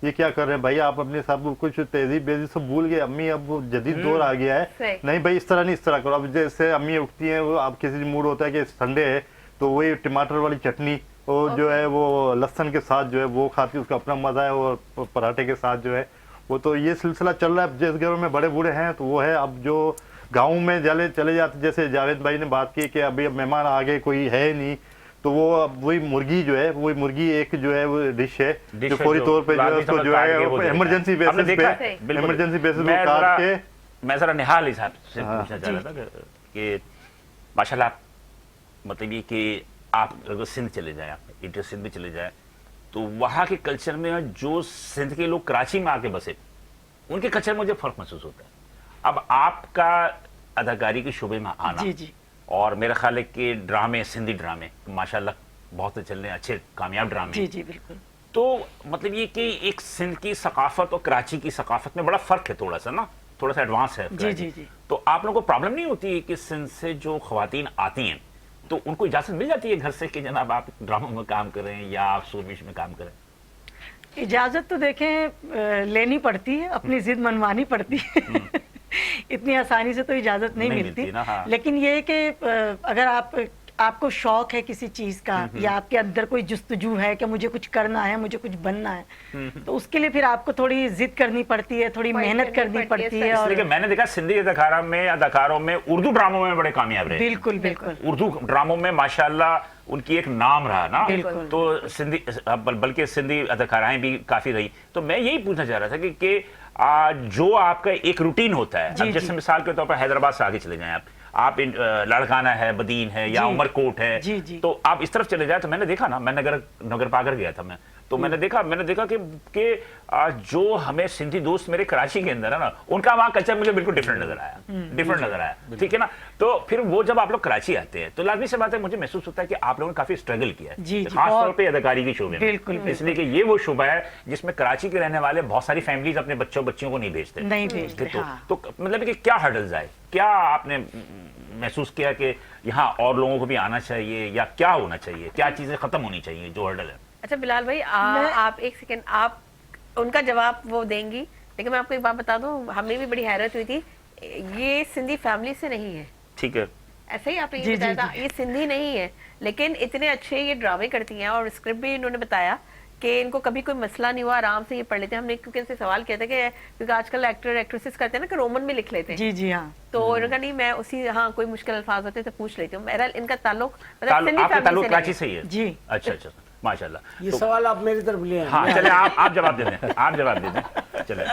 Speaker 5: ये क्या कर रहे हैं भाई, आप अपने सब कुछ तहजीब बेजीब सब भूल गए, अम्मी अब जदीद दौर आ गया है, नहीं भाई इस तरह नहीं, इस तरह करो। अब जैसे अम्मी उठती हैं, वो अब किसी मूड होता है कि संडे है तो वही टमाटर वाली चटनी वो जो है वो लहसुन के साथ जो है वो खाती है, उसका अपना मजा है, और पराठे के साथ जो है वो, तो ये सिलसिला चल रहा है। जिस घरों में बड़े बूढ़े हैं तो वो है, अब जो गाँव में चले जाते, जैसे जावेद भाई ने बात की कि अभी अब मेहमान आ गए कोई है नहीं, तो वो अब वही मुर्गी जो है, वही मुर्गी एक जो है वो डिश है जो फौरी तौर पे जो है उसको जो है इमरजेंसी बेसिस पे काट के।
Speaker 9: मैं जरा निहाल हिसाब से पूछना चाह रहा था कि माशाल्लाह, मतलब ये कि आप अगर सिंध चले जाए, आप इंटर सिंध में चले जाए, तो वहाँ के कल्चर में जो सिंध के लोग कराची में आके बसे, उनके कल्चर में मुझे फर्क महसूस होता है। अब आपका अदाकारी के शुबे में आना, जी। और मेरा ख्याल है कि ड्रामे, सिंधी ड्रामे माशाल्लाह बहुत चल रहे हैं, अच्छे कामयाब ड्रामे।
Speaker 4: जी जी बिल्कुल।
Speaker 9: तो मतलब ये कि एक सिंध की सकाफत और कराची की सकाफत में बड़ा फर्क है, थोड़ा सा ना, थोड़ा सा एडवांस है।
Speaker 4: जी जी जी।
Speaker 9: तो आप लोगों को प्रॉब्लम नहीं होती है कि सिंध से जो ख्वातीन आती हैं तो उनको इजाजत मिल जाती है घर से कि जनाब आप ड्रामों में काम करें या आप शोबिश में काम करें?
Speaker 4: इजाजत तो देखें लेनी पड़ती है, अपनी जिद मनवानी पड़ती है इतनी आसानी से तो इजाजत नहीं मिलती।
Speaker 9: हाँ।
Speaker 4: लेकिन ये है कि अगर आपको शौक है किसी चीज का, या आपके अंदर कोई जुस्तजू है कि मुझे कुछ करना है, मुझे कुछ बनना है, तो उसके लिए फिर आपको थोड़ी जिद करनी पड़ती है, थोड़ी मेहनत करनी पड़ती है। और
Speaker 9: मैंने देखा सिंधी अदाकारों में उर्दू ड्रामों में बड़े कामयाब रहे।
Speaker 4: बिल्कुल बिल्कुल।
Speaker 9: उर्दू ड्रामों में माशाल्लाह उनकी एक नाम रहा ना, तो सिंधी बल्कि सिंधी अदाकाराएं भी काफी रही। तो मैं यही पूछना चाह रहा था कि जो आपका एक रूटीन होता है, अब जैसे मिसाल के तौर पर हैदराबाद से आगे चले जाएं आप लाड़काना है, बदीन है या उमरकोट है, तो आप इस तरफ चले जाए, तो मैंने देखा ना, मैं नगर पाकर गया था मैं, तो मैंने देखा कि जो हमें सिंधी दोस्त मेरे कराची के अंदर है ना, उनका वहाँ कल्चर मुझे बिल्कुल डिफरेंट नजर आया, ठीक है ना। तो फिर वो जब आप लोग कराची आते हैं तो लाजमी से बात है, मुझे महसूस होता है कि आप लोगों ने काफी स्ट्रगल किया है, खासतौर पर अदाकारी की शोबे में, इसलिए कि ये वो शोबा है जिसमें कराची के रहने वाले बहुत सारी फैमिलीज अपने बच्चियों को नहीं भेजते। तो मतलब कि क्या हर्डल्स आए, क्या आपने महसूस किया कि यहाँ और लोगों को भी आना चाहिए, या क्या होना चाहिए, क्या चीजें खत्म होनी चाहिए जो हर्डल है?
Speaker 1: अच्छा बिलाल भाई, आप एक सेकंड, आप उनका जवाब वो देंगी, लेकिन मैं आपको एक बात बता दूं, हमें भी बड़ी हैरत हुई थी, ये सिंधी फैमिली से नहीं है।
Speaker 9: ठीक है,
Speaker 1: ऐसे ही आपने ये बताया था, ये सिंधी नहीं है, लेकिन इतने अच्छे ये ड्रामे करती हैं और स्क्रिप्ट भी इन्होंने बताया कि इनको कभी कोई मसला नहीं हुआ, आराम से ये पढ़ लेते हैं। हमने क्योंकि इनसे सवाल किया था कि क्योंकि आजकल एक्टर एक्ट्रेसेस करते हैं ना कि रोमन में लिख लेते हैं,
Speaker 4: जी जी हाँ,
Speaker 1: तो इन्होंने कहा नहीं मैं उसी, हाँ कोई मुश्किल अल्फाज होते हैं तो पूछ लेती हूँ। मेरा इनका ताल्लुक
Speaker 9: आपका ताल्लुक कराची से ही है?
Speaker 4: जी।
Speaker 9: अच्छा अच्छा, माशाल्लाह।
Speaker 3: ये सवाल आप मेरी तरफ ले आए।
Speaker 9: हाँ चले, आप जवाब दे दें, आप जवाब दे दें। चले,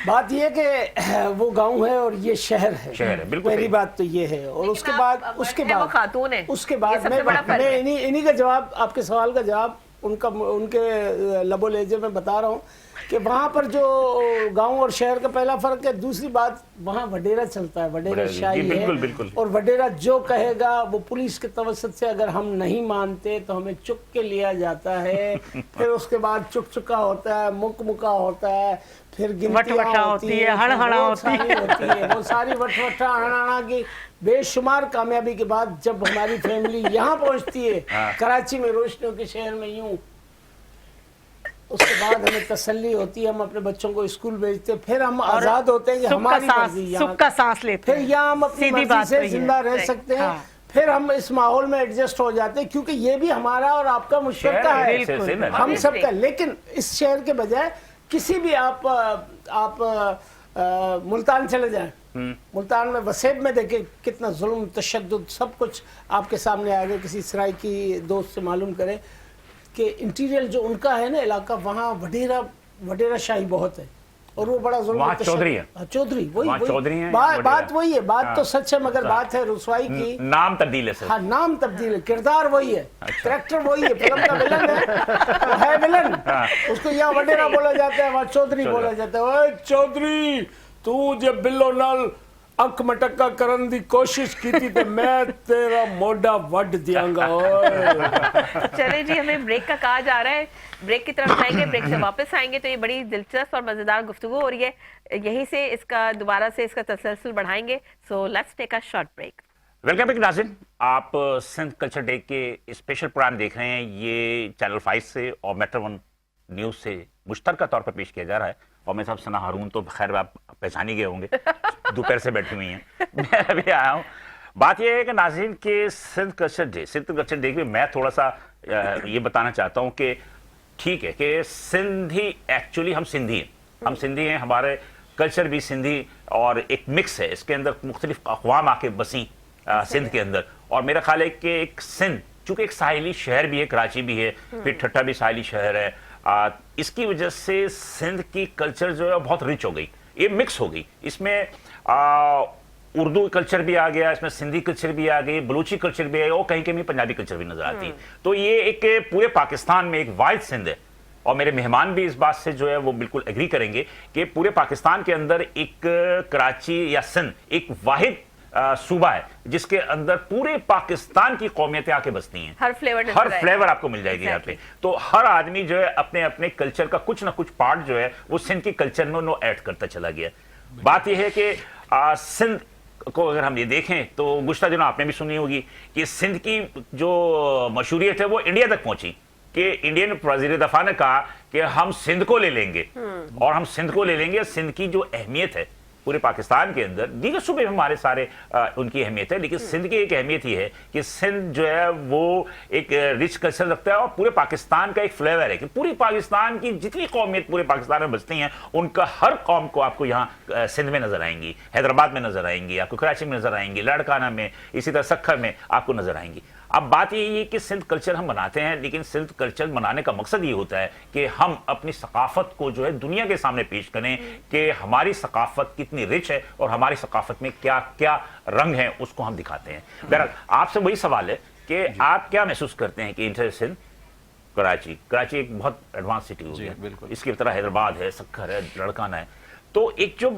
Speaker 3: बात ये कि वो गांव है और ये शहर है,
Speaker 9: बिल्कुल
Speaker 3: पहली
Speaker 9: सही।
Speaker 3: बात तो ये है। और उसके बाद
Speaker 1: वो खातून है,
Speaker 3: उसके
Speaker 1: ये
Speaker 3: बाद
Speaker 1: सबसे बड़ा फर्क
Speaker 3: मैं
Speaker 1: है।
Speaker 3: इन्हीं का जवाब, आपके सवाल का जवाब उनके लबो लहजे में बता रहा हूँ कि वहाँ पर जो गांव और शहर का पहला फर्क है। दूसरी बात, वहाँ वडेरा चलता है, वडेरा शाही है।
Speaker 9: बिल्कुल बिल्कुल।
Speaker 3: और वडेरा जो कहेगा वो पुलिस के तवसत से अगर हम नहीं मानते तो हमें चुक के लिया जाता है। फिर उसके बाद चुक चुका होता है, मुक मुका होता है, फिर गिनतियाँ होती है,
Speaker 4: हड़हड़ा होती
Speaker 3: है। वो सारी वटवटा हड़ाना की बेशुमार कामयाबी के बाद जब हमारी फैमिली यहाँ पहुँचती है, कराची में, रोशनियों के शहर में, यूं उसके बाद हमें तसल्ली होती है, हम अपने बच्चों को स्कूल भेजते हैं, फिर हम आजाद होते हैं कि हमारी मर्जी,
Speaker 4: सुख का सांस लेते
Speaker 3: फिर यहाँ हम अपनी मर्जी से जिंदा रह सकते हैं। फिर हम इस माहौल में एडजस्ट हो जाते हैं, क्योंकि ये भी हमारा और आपका मुश्तरका है, हम सबका। लेकिन इस शहर के बजाय किसी भी आप मुल्तान चले जाएं, मुल्तान में वसेब में देखें कितना जुल्म तशद्दुद सब कुछ आपके सामने आएगा। किसी सराइकी दोस्त से मालूम करें कि इंटीरियर जो उनका है ना इलाका, वहाँ वडेरा शाही बहुत है और वो बड़ा जुल्म
Speaker 9: चौधरी है,
Speaker 3: चौधरी वही
Speaker 9: चौधरी है।
Speaker 3: बात वही है, बात तो सच है, मगर बात है रुसवाई की,
Speaker 9: नाम तब्दील है सर।
Speaker 3: हाँ नाम तब्दील है, किरदार वही है, कैरेक्टर वही है, फिल्म का विलन है विलन। उसको यहाँ वडेरा बोला जाता है, वहाँ चौधरी बोला जाता है। ओए चौधरी, तू जब बिल्लो नाल अख मटक्का करन दी कोशिश की थी तो मैं तेरा मोढ़ा वड दियांगा।
Speaker 1: चले जी, हमें ब्रेक का कहा जा रहा है, ब्रेक की तरफ जाएंगे, ब्रेक से वापस आएंगे तो ये बड़ी दिलचस्प और मजेदार गुफ्तगू हो रही है, यहीं से इसका दोबारा से इसका तसलसल बढ़ाएंगे। So let's take a short break.
Speaker 9: Welcome back नाज़रीन, आप सिंध कल्चर डे के स्पेशल प्रोग्राम देख रहे हैं। ये चैनल 5 से और मेट्रो 1 न्यूज़ से मुश्तरका तौर पर पेश किया जा रहा है। और मेरे साहब सना हारून तो खैर आप पहचान ही गए होंगे, दोपहर से बैठी हुई हैं, मैं अभी आया हूँ। बात यह है कि नाज़रीन के सिंध कल्चर डे में मैं थोड़ा सा ये बताना चाहता हूँ कि ठीक है कि सिंधी, एक्चुअली हम सिंधी हैं, हमारे कल्चर भी सिंधी और एक मिक्स है, इसके अंदर मुख्तलिफ अक़वाम आके बसी सिंध के अंदर। और मेरा ख्याल है कि एक सिंध चूँकि एक साहिली शहर भी है, कराची भी है, फिर ठट्टा भी साहिली शहर है, इसकी वजह से सिंध की कल्चर जो है बहुत रिच हो गई, ये मिक्स हो गई। इसमें उर्दू कल्चर भी आ गया, इसमें सिंधी कल्चर भी आ गई, बलूची कल्चर भी है, और कहीं कहीं पंजाबी कल्चर भी नजर आती है। तो ये एक पूरे पाकिस्तान में एक वाहिद सिंध है। और मेरे मेहमान भी इस बात से जो है वो बिल्कुल एग्री करेंगे कि पूरे पाकिस्तान के अंदर एक कराची या सिंध एक वाहिद सूबा है जिसके अंदर पूरे पाकिस्तान की कौमियतें आके बसती हैं।
Speaker 1: हर फ्लेवर
Speaker 9: आपको मिल जाएगी यहाँ पे। तो हर आदमी जो है अपने अपने कल्चर का कुछ ना कुछ पार्ट जो है वो सिंध के कल्चर में नो ऐड करता चला गया। बात यह है कि सिंध को अगर हम ये देखें तो गुज़श्ता दिनों आपने भी सुनी होगी कि सिंध की जो मशहूरियत है वो इंडिया तक पहुंची कि इंडियन वज़ीर दफ़ा ने कहा कि हम सिंध को ले लेंगे, और हम सिंध को ले लेंगे। सिंध की जो अहमियत है पूरे पाकिस्तान के अंदर, दीगर सूबे में हमारे सारे उनकी अहमियत है, लेकिन सिंध की एक अहमियत ये है कि सिंध जो है वो एक रिच कल्चर रखता है और पूरे पाकिस्तान का एक फ्लेवर है कि पूरी पाकिस्तान की जितनी कौमियत पूरे पाकिस्तान में बसती हैं उनका हर कौम को आपको यहाँ सिंध में नजर आएंगी, हैदराबाद में नजर आएंगी, आपको कराची में नजर आएंगी, लाड़काना में, इसी तरह सखर में आपको नजर आएंगी। अब बात यही है कि सिंध कल्चर हम बनाते हैं, लेकिन सिंध कल्चर बनाने का मकसद ये होता है कि हम अपनी सकाफत को जो है दुनिया के सामने पेश करें कि हमारी सकाफत कितनी रिच है और हमारी सकाफत में क्या क्या रंग हैं उसको हम दिखाते हैं। बहरहाल आपसे वही सवाल है कि आप क्या महसूस करते हैं कि इंटर सिंध कराची एक बहुत एडवांस सिटी हो गई, इसकी तरह हैदराबाद है, सखर है, लड़काना है, तो एक जो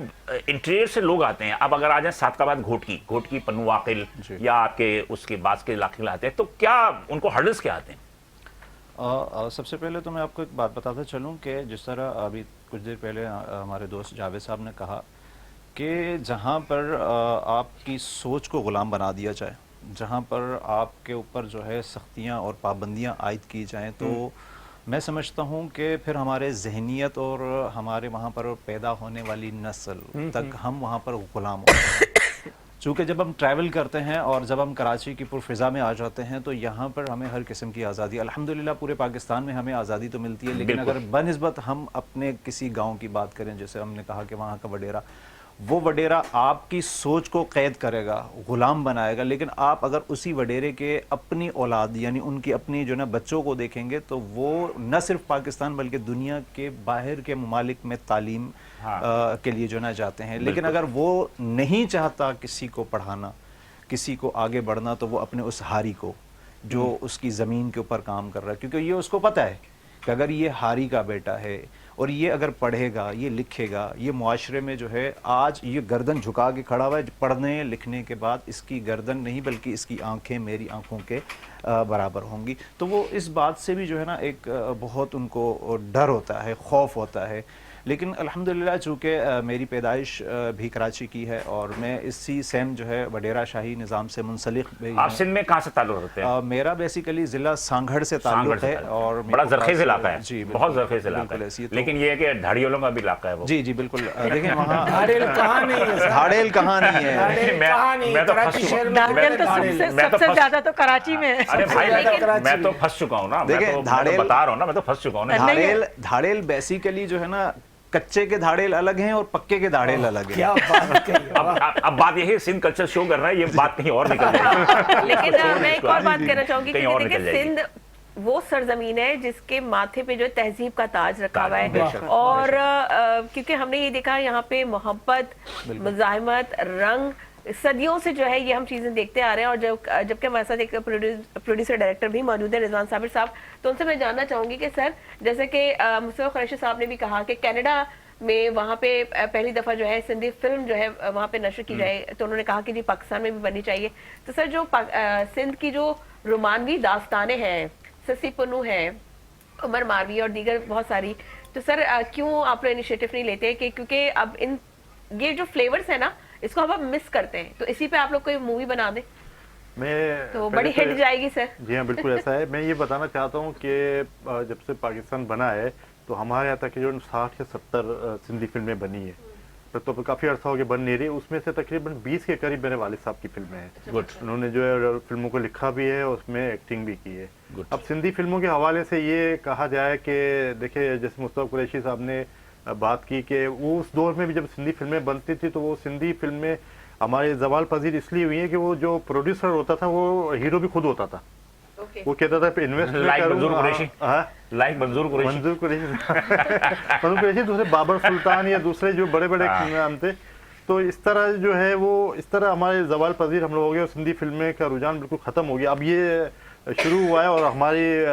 Speaker 9: इंटीरियर से लोग आते हैं, अब अगर आ जाए सादकाबाद घोटकी पन्नू वाकिल या आपके उसके बाद के इलाके में आते हैं, तो क्या उनको हर्डल्स क्या आते हैं?
Speaker 7: सबसे पहले तो मैं आपको एक बात बताता चलूं कि जिस तरह अभी कुछ देर पहले हमारे दोस्त जावेद साहब ने कहा कि जहां पर आपकी सोच को ग़ुलाम बना दिया जाए, जहां पर आपके ऊपर जो है सख्तियां और पाबंदियां आयद की जाएं, तो मैं समझता हूं कि फिर हमारे जहनियत और हमारे वहाँ पर पैदा होने वाली नस्ल तक हम वहाँ पर ग़ुलाम होते हैं। चूँकि जब हम ट्रैवल करते हैं और जब हम कराची की पुरफ़िज़ा में आ जाते हैं तो यहाँ पर हमें हर किस्म की आज़ादी, अल्हम्दुलिल्लाह पूरे पाकिस्तान में हमें आज़ादी तो मिलती है, लेकिन अगर बनिस्बत हम अपने किसी गांव की बात करें, जैसे हमने कहा कि वहाँ का वडेरा, वो वडेरा आपकी सोच को कैद करेगा, ग़ुलाम बनाएगा, लेकिन आप अगर उसी वडेरे के अपनी औलाद यानी उनकी अपनी जो ना बच्चों को देखेंगे तो वो न सिर्फ पाकिस्तान बल्कि दुनिया के बाहर के ममालिक में तालीम के लिए जो ना जाते हैं, लेकिन अगर वो नहीं चाहता किसी को पढ़ाना, किसी को आगे बढ़ना, तो वो अपने उस हारी को जो उसकी ज़मीन के ऊपर काम कर रहा है, क्योंकि ये उसको पता है कि अगर ये हारी का बेटा है और ये अगर पढ़ेगा, ये लिखेगा, ये मुआशरे में जो है आज ये गर्दन झुका के खड़ा हुआ है, पढ़ने लिखने के बाद इसकी गर्दन नहीं बल्कि इसकी आंखें मेरी आंखों के बराबर होंगी। तो वो इस बात से भी जो है ना एक बहुत उनको डर होता है, खौफ होता है। लेकिन अल्हम्दुलिल्लाह चूँकि मेरी पैदाइश भी कराची की है और मैं इसी सेम जो है वडेरा शाही निज़ाम से मुंसलिक भी
Speaker 9: आप सिंध में कहाँ से ताल्लुक़ रखते हैं?
Speaker 7: मेरा बेसिकली ज़िला सांगढ़ से ताल्लुक़ है और
Speaker 9: बड़ा ज़रख़ीज़ इलाका है।
Speaker 7: जी,
Speaker 9: बहुत ज़रख़ीज़ इलाका है, लेकिन ये है कि धाड़ियों का भी इलाका है वो।
Speaker 7: जी जी बिल्कुल। देखिए वहाँ
Speaker 3: धाड़ेल कहाँ नहीं है,
Speaker 7: धाड़ेल कहाँ नहीं है,
Speaker 9: मैं तो फंस चुका हूँ।
Speaker 4: नारियल तो सबसे ज्यादा तो कराची में है।
Speaker 9: अरे भाई मैं तो फंस चुका हूँ ना, मैं तो बता रहा हूँ ना, मैं तो फंस चुका हूँ।
Speaker 7: धाड़ेल बेसिकली जो है ना कच्चे के धाड़ेल अलग हैं और पक्के के धाड़ेल अलग हैं।
Speaker 3: क्या बात कही।
Speaker 9: अब बात यही है, सिंध कल्चर शो कर रहा है, ये बात कहीं और निकल जाएगी।
Speaker 1: लेकिन मैं एक और बात कहना चाहूंगी कि देखिए सिंध वो सरजमीन है जिसके माथे पे जो तहजीब का ताज रखा हुआ है, और क्योंकि हमने ये देखा यहाँ पे मोहब्बत, मुज़ाहिमत, रंग सदियों से जो है ये हम चीजें देखते आ रहे हैं। और जबकि हमारे साथ एक प्रोड्यूसर डायरेक्टर भी मौजूद है, रिजवान साबिर साहब, तो उनसे मैं जानना चाहूंगी कि सर जैसे कि मुस्तफा कुरैशी साहब ने भी कहा कि कनाडा में वहाँ पे पहली दफा जो है सिंधी फिल्म जो है वहाँ पे नशर की जाए, तो उन्होंने कहा कि जी पाकिस्तान में भी बननी चाहिए। तो सर जो सिंध की जो रोमानवी दास्तानें हैं, ससी पुनू है, उमर मारवी और दीगर बहुत सारी, तो सर क्यों आप लोग इनिशिएटिव नहीं लेते कि क्योंकि अब इन ये जो फ्लेवर्स है ना इसको हम अब मिस करते हैं, तो इसी पे आप लोग कोई मूवी बना दें तो बड़ी हिट जाएगी सर।
Speaker 5: जी हाँ बिल्कुल ऐसा है। मैं ये बताना चाहता हूँ कि जब से पाकिस्तान बना है तो हमारे यहाँ तक जो 60 या 70 सिंधी फिल्में बनी है, तो काफ़ी अर्सा हो गया बन नहीं रही, उसमें से तकरीबन 20 के करीब मेरे वालिद साहब की फिल्में हैं। उन्होंने जो है फिल्मों को लिखा भी है और उसमें एक्टिंग भी की है। अब सिंधी फिल्मों के हवाले से ये कहा जाए कि देखिए जैसे मुस्तफा कुरैशी साहब ने बात की कि वो उस दौर में भी जब सिंधी फिल्में बनती थी तो वो सिंधी फिल्में हमारे जवाल पजीर इसलिए हुई है कि वो जो प्रोड्यूसर होता था वो हीरो भी खुद होता था। वो कहता था इन्वेस्ट
Speaker 9: मंजूर
Speaker 5: कुरैशी दूसरे बाबर सुल्तान या दूसरे जो बड़े बड़े नाम थे। तो इस तरह जो है वो इस तरह हमारे जवाल पजीर हम लोग हो गए और सिंधी फिल्में का रुझान बिल्कुल ख़त्म हो गया। अब ये शुरू हुआ है और हमारी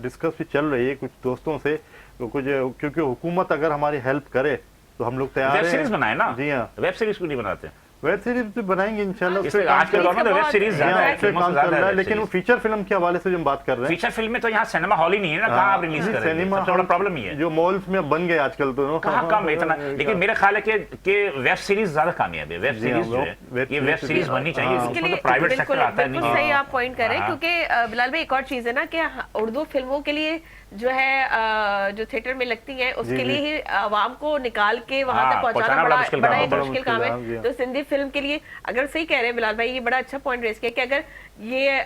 Speaker 5: डिस्कस भी चल रही है कुछ दोस्तों से, कुछ क्योंकि हुकूमत अगर हमारी हेल्प करे तो हम लोग तैयार हैं।
Speaker 9: वेब सीरीज बनाए ना।
Speaker 5: जी हाँ,
Speaker 9: वेब सीरीज क्यों नहीं बनाते?
Speaker 5: वेब सीरीज भी बनाएंगे इंशाल्लाह।
Speaker 9: आज के दौर में वेब सीरीज
Speaker 5: काम चल रहा है, लेकिन वो फीचर फिल्म के हवाले से जो हम बात कर रहे हैं,
Speaker 9: फीचर फिल्म में तो यहाँ सिनेमा हॉल ही नहीं है ना, कहाँ आप रिलीज करेंगे? सिनेमा बड़ा प्रॉब्लम ही है जो
Speaker 5: मॉल्स में बन गए आजकल तो
Speaker 9: कहाँ कम इतना। लेकिन मेरा ख्याल है कि वेब सीरीज ज्यादा कामयाब है। वेब सीरीज जो है ये वेब सीरीज बननी चाहिए, इसमें प्राइवेट सेक्टर आता है।
Speaker 1: बिल्कुल सही आप पॉइंट कर रहे हैं, क्योंकि बिलाल भाई एक और चीज है ना कि उर्दू फिल्मों के लिए जो है जो थिएटर में लगती है उसके लिए ही आवाम को निकाल के वहां तक पहुंचाना बड़ा एक मुश्किल काम है। तो सिंधी फिल्म के लिए अगर सही कह रहे हैं बिलाल भाई, ये बड़ा अच्छा पॉइंट रेज किया कि अगर ये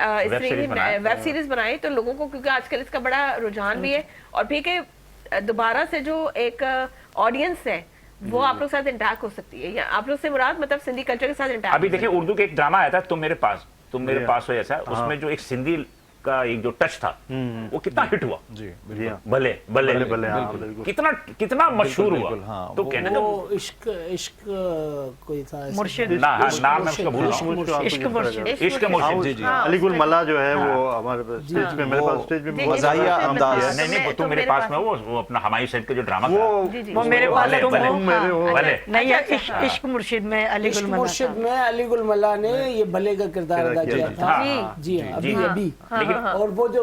Speaker 1: वेब सीरीज बनाए तो लोगों को, क्योंकि आजकल इसका बड़ा रुझान भी है, और भी कि दोबारा से जो एक ऑडियंस है वो आप लोग साथ इंटैक्ट हो सकती है, या आप लोग से मुराद मतलब सिंधी कल्चर के साथ इंटैक्ट।
Speaker 9: अभी देखिए उर्दू के एक ड्रामा आया था तुम मेरे पास हो ऐसा, उसमें जो एक सिंधी का एक जो टच था वो कितना हिट हुआ।
Speaker 7: जी
Speaker 9: भले भले भले कितना मशहूर हुआ। तो कहने का
Speaker 3: इश्क कोई था
Speaker 4: मुर्शिद,
Speaker 9: नाम मैं उसका भूल रहा हूं, इश्क मुर्शिद। जी जी
Speaker 5: अली गुल मल्ला जो है वो हमारे स्टेज पे, मेरे पास स्टेज पे
Speaker 7: मज़ाहिया अंदाज।
Speaker 9: नहीं तुम मेरे पास में वो अपना हमायूं सैयद का जो ड्रामा
Speaker 4: वो मेरे पास
Speaker 9: भले
Speaker 4: इश्क मुर्शिद में अली
Speaker 3: गुल मल्ला ने ये भले का किरदार अदा किया था। जी अभी और वो जो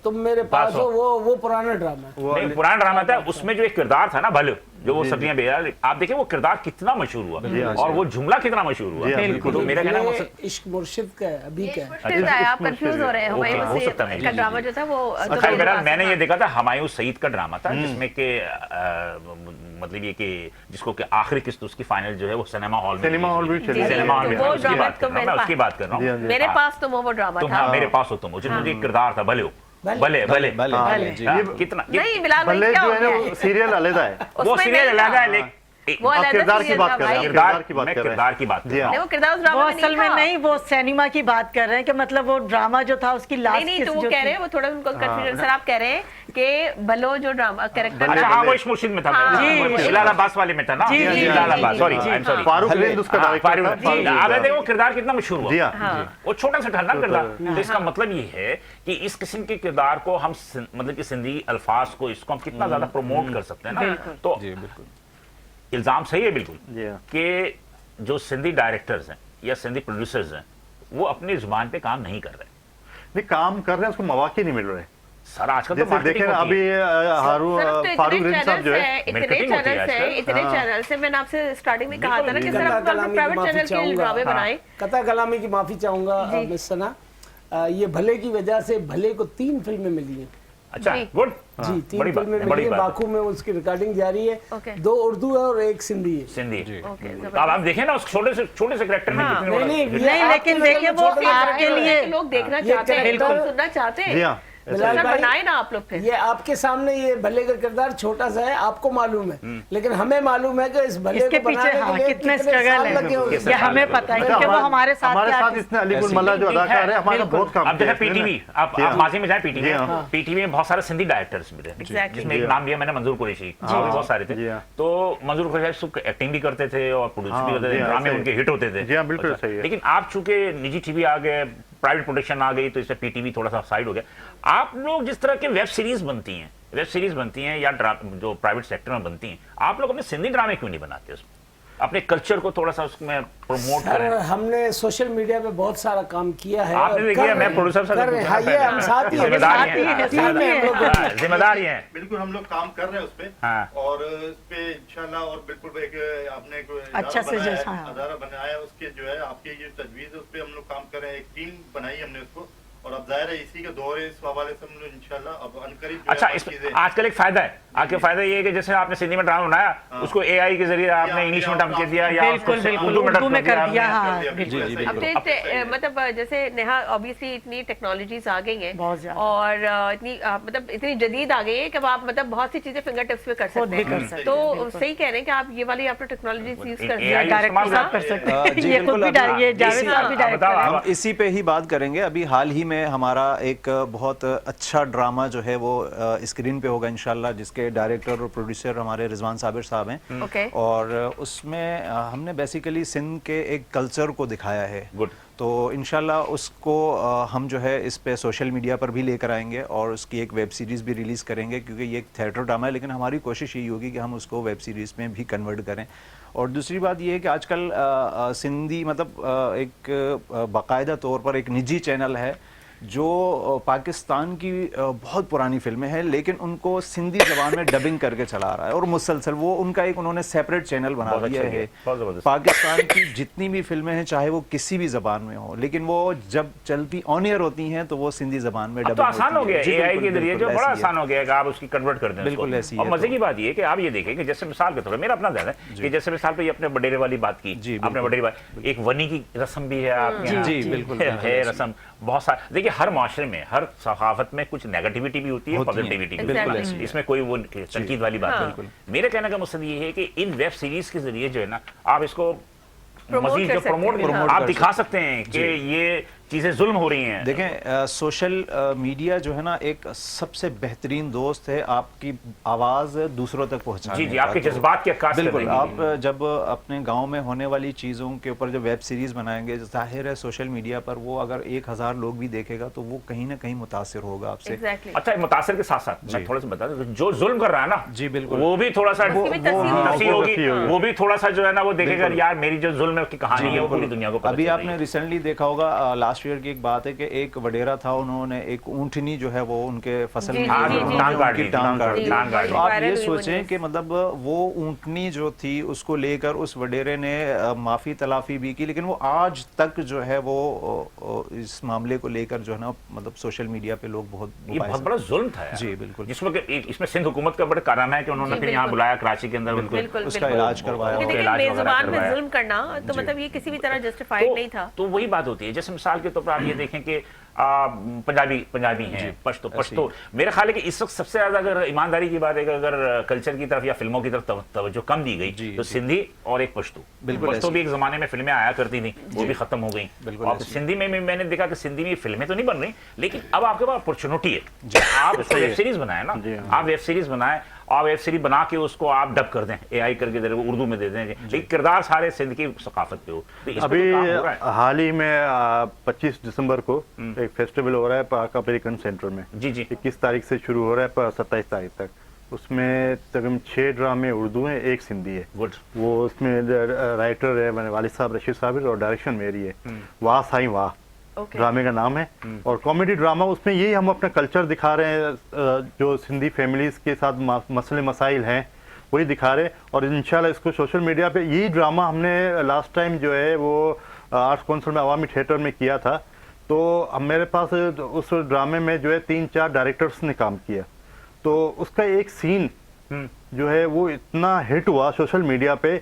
Speaker 3: तुम मेरे पास हो वो पुराना ड्रामा है।
Speaker 9: पुराना ड्रामा था, उसमें जो एक किरदार था ना भले, जो वो सब्जियां बेच रहा है, आप देखिए वो किरदार कितना मशहूर हुआ और वो जुमला कितना मशहूर हुआ।
Speaker 3: बिल्कुल।
Speaker 9: तो मेरा कहना है
Speaker 3: इश्क मुर्शिद का है, अभी क्या है?
Speaker 1: मुश्किल है, आप कंफ्यूज हो रहे हैं। हुमायूं
Speaker 9: हो सकता है।
Speaker 1: सईद का ड्रामा जो था वो
Speaker 9: अच्छा, बहरहाल मैंने ये देखा था हुमायूं सईद का ड्रामा था, जिसमें के मतलब ये कि जिसको कि आखिरी किस्त उसकी फाइनल जो है वो सिनेमा हॉल में
Speaker 5: सिनेमा हॉल में चली।
Speaker 9: सिनेमा हॉल में
Speaker 1: वो
Speaker 9: उसकी
Speaker 1: ड्रामा
Speaker 9: बात कर
Speaker 1: तो
Speaker 9: रहा हूं, मैं उसकी बात कर रहा हूँ।
Speaker 1: मेरे पास तो वो ड्रामा
Speaker 9: तुम
Speaker 1: था।
Speaker 9: मेरे पास हो तुम, मुझे किरदार था भले हो, भले भले
Speaker 3: भले
Speaker 7: जी।
Speaker 9: कितना
Speaker 1: नहीं बिलाल भाई
Speaker 5: भले
Speaker 1: क्या
Speaker 5: जो
Speaker 1: हो
Speaker 5: है ना
Speaker 1: गया
Speaker 5: वो
Speaker 1: है?
Speaker 5: सीरियल अलग है,
Speaker 9: वो
Speaker 1: उसमें
Speaker 9: सीरियल
Speaker 1: नहीं
Speaker 9: अलग है,
Speaker 1: था।
Speaker 9: लेकिन
Speaker 1: वो
Speaker 5: आप
Speaker 1: अलग
Speaker 5: किरदार की
Speaker 1: सीरियल
Speaker 5: बात
Speaker 1: था
Speaker 5: कर रहे हैं,
Speaker 1: भाई।
Speaker 5: किरदार की बात
Speaker 9: मैं
Speaker 5: कर रहे हैं।
Speaker 9: किरदार की बात कर
Speaker 5: जी
Speaker 9: रहा
Speaker 5: हाँ।
Speaker 1: नहीं, वो किरदार उस
Speaker 4: वो
Speaker 1: ड्रामा में
Speaker 4: असल में
Speaker 1: था।
Speaker 4: नहीं, वो सिनेमा की बात कर रहे हैं कि मतलब वो ड्रामा जो था उसकी लास्ट
Speaker 1: नहीं तो वो कह रहे हैं, वो थोड़ा उनको कंफ्यूजन। सर आप कह रहे हैं कि भलो जो ड्रामा कैरेक्टर
Speaker 9: अच्छा हाँ, वो इश्क मुर्शिद में था, बिलाल अब्बास वाले में था ना, Bilal Abbas, sorry I am sorry,
Speaker 5: Farooq Rind उसका डायरेक्टर था।
Speaker 9: अब देखो वो किरदार कितना मशहूर
Speaker 5: जी
Speaker 9: हुआ,
Speaker 5: हाँ।
Speaker 9: वो छोटा सा ठंडा किरदार। तो इसका मतलब ये है कि इस किस्म के किरदार को हम मतलब कि सिंधी अल्फाज को इसको हम कितना ज्यादा प्रमोट कर सकते हैं ना। तो
Speaker 7: जी बिल्कुल।
Speaker 9: इल्जाम सही है बिल्कुल
Speaker 5: जी हाँ।
Speaker 9: कि जो सिंधी डायरेक्टर्स हैं या सिंधी प्रोड्यूसर्स हैं वो अपनी जुबान पे काम नहीं कर रहे।
Speaker 5: नहीं, काम कर रहे हैं, उसको मौके नहीं मिल रहे।
Speaker 9: सर आजकल तो
Speaker 5: जैसे देखें
Speaker 9: मार्केटिंग
Speaker 5: अभी
Speaker 1: तो
Speaker 5: फारूक रिंद साहब जो है,
Speaker 1: इतने
Speaker 9: marketing होती है
Speaker 1: चैनल्स हैं,
Speaker 9: आजकल।
Speaker 1: इतने चैनल से मैंने आपसे स्टार्टिंग में कहा था ना कि सर आप
Speaker 3: कता कलामी की
Speaker 1: प्राइवेट
Speaker 3: माफी
Speaker 1: चैनल के
Speaker 3: चाहूंगा।
Speaker 1: ड्रामे बनाएं।
Speaker 3: कता कलामी की माफी चाहूंगा मिस सना, ये भले की वजह से भले को 3 फिल्में मिली हैं।
Speaker 9: अच्छा
Speaker 1: जी।
Speaker 9: गुड,
Speaker 3: जी, 3
Speaker 9: बड़ी बात
Speaker 3: फिल्में
Speaker 9: है,
Speaker 3: मिली
Speaker 9: बड़ी
Speaker 3: है।
Speaker 9: बात है।
Speaker 3: बाकू में उसकी रिकॉर्डिंग जारी है।
Speaker 1: ओके।
Speaker 3: 2 उर्दू है और 1 सिंधी है।
Speaker 9: सिंधी।
Speaker 1: ओके,
Speaker 9: तो अब आप देखें ना उस छोटे से करेक्टर में कितने बड़ा
Speaker 3: नहीं,
Speaker 9: hit
Speaker 3: नहीं,
Speaker 9: है।
Speaker 4: लेकिन देखिए वो आपके लिए
Speaker 1: लोग देखना
Speaker 3: ये
Speaker 1: चाहते हैं,
Speaker 3: character-
Speaker 1: लोग सुनना चाहते
Speaker 5: जी
Speaker 1: हैं।
Speaker 5: हाँ।
Speaker 3: बिलाल
Speaker 1: सर
Speaker 3: भाई,
Speaker 1: बनाए ना आप लोग फिर।
Speaker 3: ये आपके सामने ये भले का किरदार छोटा सा है, आपको मालूम है, लेकिन हमें मालूम है कि इस भले
Speaker 4: इसके
Speaker 3: को
Speaker 4: पीछे
Speaker 3: बनाने
Speaker 4: हाँ,
Speaker 3: के लिए
Speaker 4: कितने
Speaker 3: कितने
Speaker 4: स्ट्रगल
Speaker 3: साल
Speaker 4: है,
Speaker 3: लगे होंगे।
Speaker 4: ये हमें पता है क्योंकि वो हमारे साथ
Speaker 5: हमारे
Speaker 4: के
Speaker 5: साथ
Speaker 4: artist-
Speaker 5: इतने अलीगुल मल्ला जो अदाकार है, हमारा बहुत काम
Speaker 9: अब
Speaker 5: किया
Speaker 9: जैसे
Speaker 5: है इसने।
Speaker 9: पीटीवी, आप
Speaker 5: जी हाँ।
Speaker 9: माजी में जाए पीटीवी
Speaker 5: जी हाँ।
Speaker 9: पीटीवी में बहुत सारे सिंधी डायरेक्टर्स मिले,
Speaker 1: Exactly.
Speaker 9: जिसमें एक नाम लिया मैंने मंजूर कुरैशी, और भी बहुत सारे
Speaker 5: जी
Speaker 9: थे।
Speaker 5: हाँ।
Speaker 9: तो मंजूर कुरैशी एक्टिंग भी करते थे और प्रोड्यूस भी
Speaker 5: हाँ,
Speaker 9: करते
Speaker 5: जी
Speaker 9: थे,
Speaker 5: हाँ,
Speaker 9: ड्रामे
Speaker 5: सही।
Speaker 9: उनके हिट होते थे।
Speaker 5: जी हाँ, बिल्कुल सही है।
Speaker 9: लेकिन आप चूंकि निजी टीवी आ गए, प्राइवेट प्रोडक्शन आ गई, तो इससे पीटीवी थोड़ा सा साइड हो गया। आप लोग जिस तरह के वेब सीरीज बनती हैं या जो प्राइवेट सेक्टर में बनती हैं, आप लोग अपने सिंधी ड्रामे क्यों नहीं बनाते उसमें? अपने कल्चर को थोड़ा सा उसमें प्रमोट
Speaker 3: सर,
Speaker 9: करें।
Speaker 3: हमने सोशल मीडिया पे बहुत सारा काम किया है।
Speaker 9: आपने
Speaker 3: और
Speaker 9: देखिए,
Speaker 3: कर
Speaker 9: मैं
Speaker 3: रहे
Speaker 9: प्रोड्यूसर से
Speaker 3: कर रहे हैं। हाँ, ये हम साथ ही हैं,
Speaker 9: जिम्मेदारी
Speaker 3: साथ ही
Speaker 9: हैं,
Speaker 3: हैं, टीम में हम लोग।
Speaker 9: हाँ, जिम्मेदारी हैं।
Speaker 11: बिल्कुल हम लोग काम कर रहे हैं उस पे
Speaker 9: हाँ।
Speaker 11: और इस पे इंशाल्लाह और बिल्कुल एक आपने एक
Speaker 4: अच्छा से
Speaker 11: बनाया है,
Speaker 4: जैसा, हाँ।
Speaker 11: अदारा बनाया है, उसके जो है आपकी जो तजवीज है उस पे हम लोग काम कर रहे हैं। एक टीम बनाई हमने उसको, और अब जाहिर है इसी के दौर है, इस हवाले से हम लोग इंशाल्लाह अब अनकरीब जो है
Speaker 9: अच्छा,
Speaker 11: वो
Speaker 9: इस
Speaker 11: चीजें
Speaker 9: आजकल एक फायदा है, आपके फायदा ये है कि जैसे आपने सिंधी में ड्रामा बनाया, उसको एआई के जरिए आपने इंग्लिश में डब कर दिया या
Speaker 4: बिल्कुल,
Speaker 9: उसको
Speaker 4: बिल्कुल,
Speaker 9: उर्दू में
Speaker 4: उर्दू
Speaker 9: डब
Speaker 4: में कर
Speaker 9: आपने।
Speaker 4: दिया, हाँ,
Speaker 11: जी,
Speaker 4: बिल्कुल।
Speaker 11: जी,
Speaker 1: अब तो मतलब जैसे नेहा, ऑब्वियसली इतनी टेक्नोलॉजीज आ गई हैं
Speaker 4: बहुत ज्यादा।
Speaker 1: और इतनी मतलब इतनी जदीद आ गई है कि अब आप मतलब बहुत सी चीजें फिंगर टिप्स पे कर
Speaker 4: खुद
Speaker 1: सकते
Speaker 4: भी कर
Speaker 1: हैं।
Speaker 4: सकते
Speaker 1: तो
Speaker 4: हैं, बिल्कुल।
Speaker 1: सही कह रहे हैं कि आप ये वाली आपने टेक्नोलॉजी यूज कर
Speaker 9: AI
Speaker 1: दिया।
Speaker 9: इस्तेमाल
Speaker 4: डायरेक्टर साहब कर सकते हैं,
Speaker 7: जी,
Speaker 4: ये खुद
Speaker 7: बिल्कुल,
Speaker 4: भी
Speaker 7: अभी-
Speaker 4: ये जावेद साहब भी
Speaker 9: हाँ,
Speaker 4: डायरेक्टर
Speaker 9: बताओ
Speaker 4: हैं।
Speaker 9: आप।
Speaker 7: हम इसी पे ही बात करेंगे। अभी हाल ही में हमारा एक बहुत अच्छा ड्रामा जो है वो स्क्रीन पे होगा इंशाल्लाह, जिसके डायरेक्टर और प्रोड्यूसर हमारे रिजवान साबिर साहब हैं।
Speaker 1: ओके।
Speaker 7: और उसमें हमने बेसिकली सिंध के एक कल्चर को दिखाया है।
Speaker 9: गुड।
Speaker 7: तो इंशाल्लाह उसको हम जो है इस पे सोशल मीडिया पर भी लेकर आएंगे और उसकी एक वेब सीरीज़ भी रिलीज़ करेंगे, क्योंकि ये एक थिएटर ड्रामा है, लेकिन हमारी कोशिश यही होगी कि हम उसको वेब सीरीज़ में भी कन्वर्ट करें। और दूसरी बात ये है कि आजकल सिंधी मतलब एक बाकायदा तौर पर एक निजी चैनल है जो पाकिस्तान की बहुत पुरानी फिल्में हैं, लेकिन उनको सिंधी ज़बान में डबिंग करके चला रहा है और मुसलसल वो उनका एक उन्होंने सेपरेट चैनल बना
Speaker 9: बहुत
Speaker 7: दिया
Speaker 9: अच्छा
Speaker 7: है।
Speaker 9: किया, बहुत ज़बरदस्त।
Speaker 7: पाकिस्तान की जितनी भी फिल्में हैं, चाहे वो किसी भी ज़बान में हो, लेकिन वो जब चलती ऑन एयर होती हैं तो वो सिंधी ज़बान में
Speaker 9: अब तो
Speaker 7: डबिंग
Speaker 9: आसान हो
Speaker 7: होती
Speaker 9: गया
Speaker 7: है। जी,
Speaker 9: एआई
Speaker 7: बिल्कुल,
Speaker 9: के जरिए, जो
Speaker 7: बिल्कुल
Speaker 9: बड़ा
Speaker 7: ऐसी है।
Speaker 9: आसान हो गया है कि आप उसकी कन्वर्ट कर दें
Speaker 7: बिल्कुल
Speaker 9: उसको।
Speaker 7: ऐसी
Speaker 9: और
Speaker 7: है
Speaker 9: मजे
Speaker 7: तो।
Speaker 9: की बात ये है कि आप ये देखें कि जैसे मिसाल के तौर पर मेरा अपना ध्यान है कि जैसे मिसाल पे ये अपने बडेरे वाली बात की,
Speaker 7: जी,
Speaker 9: आपने
Speaker 7: बिल्कुल।
Speaker 9: बडेरे बात, एक वनी की रस्म भी है आपके यहाँ।
Speaker 7: जी, बिल्कुल,
Speaker 9: है रस्म बहुत सारे। देखिए हर माशरे में, हर सहाफत में कुछ नेगेटिविटी भी होती है, पॉजिटिविटी भी
Speaker 7: बिल्कुल
Speaker 9: होती
Speaker 7: ऐसी
Speaker 9: है।
Speaker 7: है।
Speaker 9: इसमें कोई वो तनकीद वाली बात नहीं। मेरे कहने का मकसद ये है कि इन वेब सीरीज के जरिए जो है ना, आप इसको
Speaker 1: Promote
Speaker 9: मजीद
Speaker 1: कर
Speaker 9: जो
Speaker 1: सकते
Speaker 9: प्रमोट
Speaker 1: हैं।
Speaker 7: हाँ।
Speaker 9: आप दिखा सकते हैं कि ये चीजें जुल्म हो रही हैं।
Speaker 7: देखें सोशल मीडिया जो है ना एक सबसे बेहतरीन दोस्त है आपकी आवाज़ दूसरों तक पहुंचाने
Speaker 9: जी, जी,
Speaker 7: का।
Speaker 9: आपके
Speaker 7: तो
Speaker 9: जज्बात की अक्कास
Speaker 7: बिल्कुल,
Speaker 9: करने के
Speaker 7: आप जब अपने गांव में होने वाली चीज़ों के ऊपर जो वेब सीरीज़ बनाएंगे, जाहिर है सोशल मीडिया पर वो अगर 1000 लोग भी देखेगा तो वो कहीं ना कहीं मुतासिर होगा आपसे।
Speaker 1: Exactly.
Speaker 9: अच्छा, मुतासिर के साथ साथ मैं थोड़ा सा बता दूं, जो जुल्म कर रहा है ना,
Speaker 7: जी, बिल्कुल।
Speaker 9: वो भी थोड़ा सा
Speaker 1: उसकी भी तस्वीर
Speaker 9: नसी होगी, वो भी थोड़ा सा जो है ना वो देखेगा, यार मेरी जो जुल्म है उसकी कहानी है वो पूरी दुनिया को पता
Speaker 7: अभी
Speaker 9: चल रही
Speaker 7: आपने
Speaker 9: है।
Speaker 7: रिसेंटली देखा होगा, लास्ट लास्ट ईयर की एक बात है कि एक वडेरा था, उन्होंने एक ऊँटनी जो है वो उनके फसल में
Speaker 9: टांग काट दी,
Speaker 7: टांग काट दी।
Speaker 9: टांग काट दी।
Speaker 7: तो आप
Speaker 1: वायरल
Speaker 7: ये
Speaker 1: हुई वो
Speaker 7: सोचें
Speaker 1: न्यूज़।
Speaker 7: कि मतलब वो ऊँटनी जो थी उसको लेकर उस वडेरे ने माफ़ी तलाफी भी की, लेकिन वो आज तक जो है वो इस मामले को लेकर जो है ना मतलब सोशल मीडिया पे लोग
Speaker 9: ये बहुत बड़ा जुल्म था यार।
Speaker 7: जी बिल्कुल,
Speaker 9: जिसमें इसमें सिंध हुकूमत का बड़ा कारनामा है कि उन्होंने फिर यहाँ बुलाया कराची के अंदर,
Speaker 1: बिल्कुल,
Speaker 7: उसका इलाज करवाया।
Speaker 1: क्योंकि देखिए,
Speaker 9: इलाज वगैरह
Speaker 1: मेजबान में
Speaker 9: करवाया।
Speaker 1: जुल्म करना तो मतलब ये किसी भी तरह जस्टिफाइड नहीं था।
Speaker 9: तो वही बात होती है, जैसे मिसाल के तौर पर आप ये देखें कि पंजाबी हैं, पश्तो मेरा ख्याल है कि इस वक्त सबसे ज्यादा अगर ईमानदारी की बात है कि अगर कल्चर की तरफ या फिल्मों की तरफ तवज्जो कम दी गई तो सिंधी और एक पश्तो। पश्तो भी एक जमाने में फिल्में आया करती थी, वो भी खत्म हो गई। और सिंधी में मैंने देखा कि सिंधी में फिल्में तो नहीं बन रही, लेकिन अब आपके पास अपॉर्चुनिटी है, आप उसको वेब सीरीज बनाए ना, आप वेब सीरीज बनाए और वेब सीरीज बना के उसको आप डब कर दें, एआई करके दे उर्दू में दे दें, लेकिन किरदार सारे सिंध की सकाफत पे हो। तो इस पे
Speaker 5: अभी
Speaker 9: तो काम हो रहा है।
Speaker 5: हाल ही में 25 दिसंबर को एक फेस्टिवल हो रहा है पाक अमेरिकन सेंटर में।
Speaker 9: जी जी।
Speaker 5: 21 तारीख से शुरू हो रहा है 27 तारीख तक। उसमें तकरीबन 6 ड्रामे उर्दू हैं, एक सिंधी है।
Speaker 9: गुड।
Speaker 5: वो उसमें राइटर है मैंने वालिद साहब रशीद साहब और डायरेक्शन मेरी है। वाह साईं वाह ड्रामे का नाम है, और कॉमेडी ड्रामा। उसमें यही हम अपना कल्चर दिखा रहे हैं, जो सिंधी फैमिलीज के साथ मसले मसाइल हैं वही दिखा रहे हैं। और इंशाल्लाह इसको सोशल मीडिया पे यही ड्रामा हमने लास्ट टाइम जो है वो आर्ट्स काउंसिल में अवामी थिएटर में किया था। तो अब मेरे पास उस ड्रामे में जो है 3-4 डायरेक्टर्स ने काम किया, तो उसका एक सीन जो है वो इतना हिट हुआ सोशल मीडिया पे,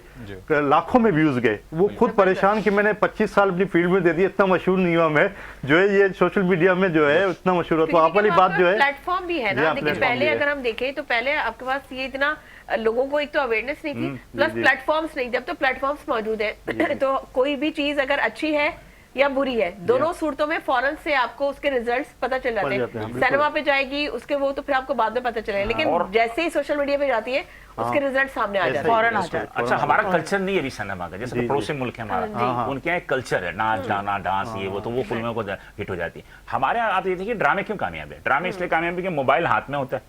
Speaker 5: लाखों में व्यूज गए। वो खुद परेशान कि मैंने 25 साल अपनी फील्ड में दे दिया, इतना मशहूर नहीं हुआ मैं, जो है ये सोशल मीडिया में जो है इतना मशहूर हुआ। तो आप वाली बात जो है
Speaker 1: प्लेटफॉर्म भी है ना। देखिए पहले अगर हम देखें तो पहले आपके पास ये इतना लोगों को एक तो अवेयरनेस नहीं थी, प्लस प्लेटफॉर्म्स नहीं थे। अब तो प्लेटफॉर्म्स मौजूद है तो कोई भी चीज अगर अच्छी है या बुरी है, दोनों सूरतों में फौरन से आपको उसके रिजल्ट्स पता चल जाते हैं। सिनेमा पे जाएगी उसके वो तो फिर आपको बाद में पता चलेगा, लेकिन जैसे ही सोशल मीडिया पे जाती है उसके रिजल्ट सामने आ जाते हैं, फौरन आ जाते हैं।
Speaker 9: अच्छा, हमारा कल्चर नहीं है अभी सिनेमा का, जैसे पड़ोसी मुल्क है हमारा, उनके यहाँ एक कल्चर है, नाच गाना डांस ये वो, तो वो फिल्मों को हिट हो जाती है। हमारे यहाँ आप ये देखिए ड्रामे क्यों कामयाब है? ड्रामे इसलिए कामयाब है कि मोबाइल हाथ में होता है,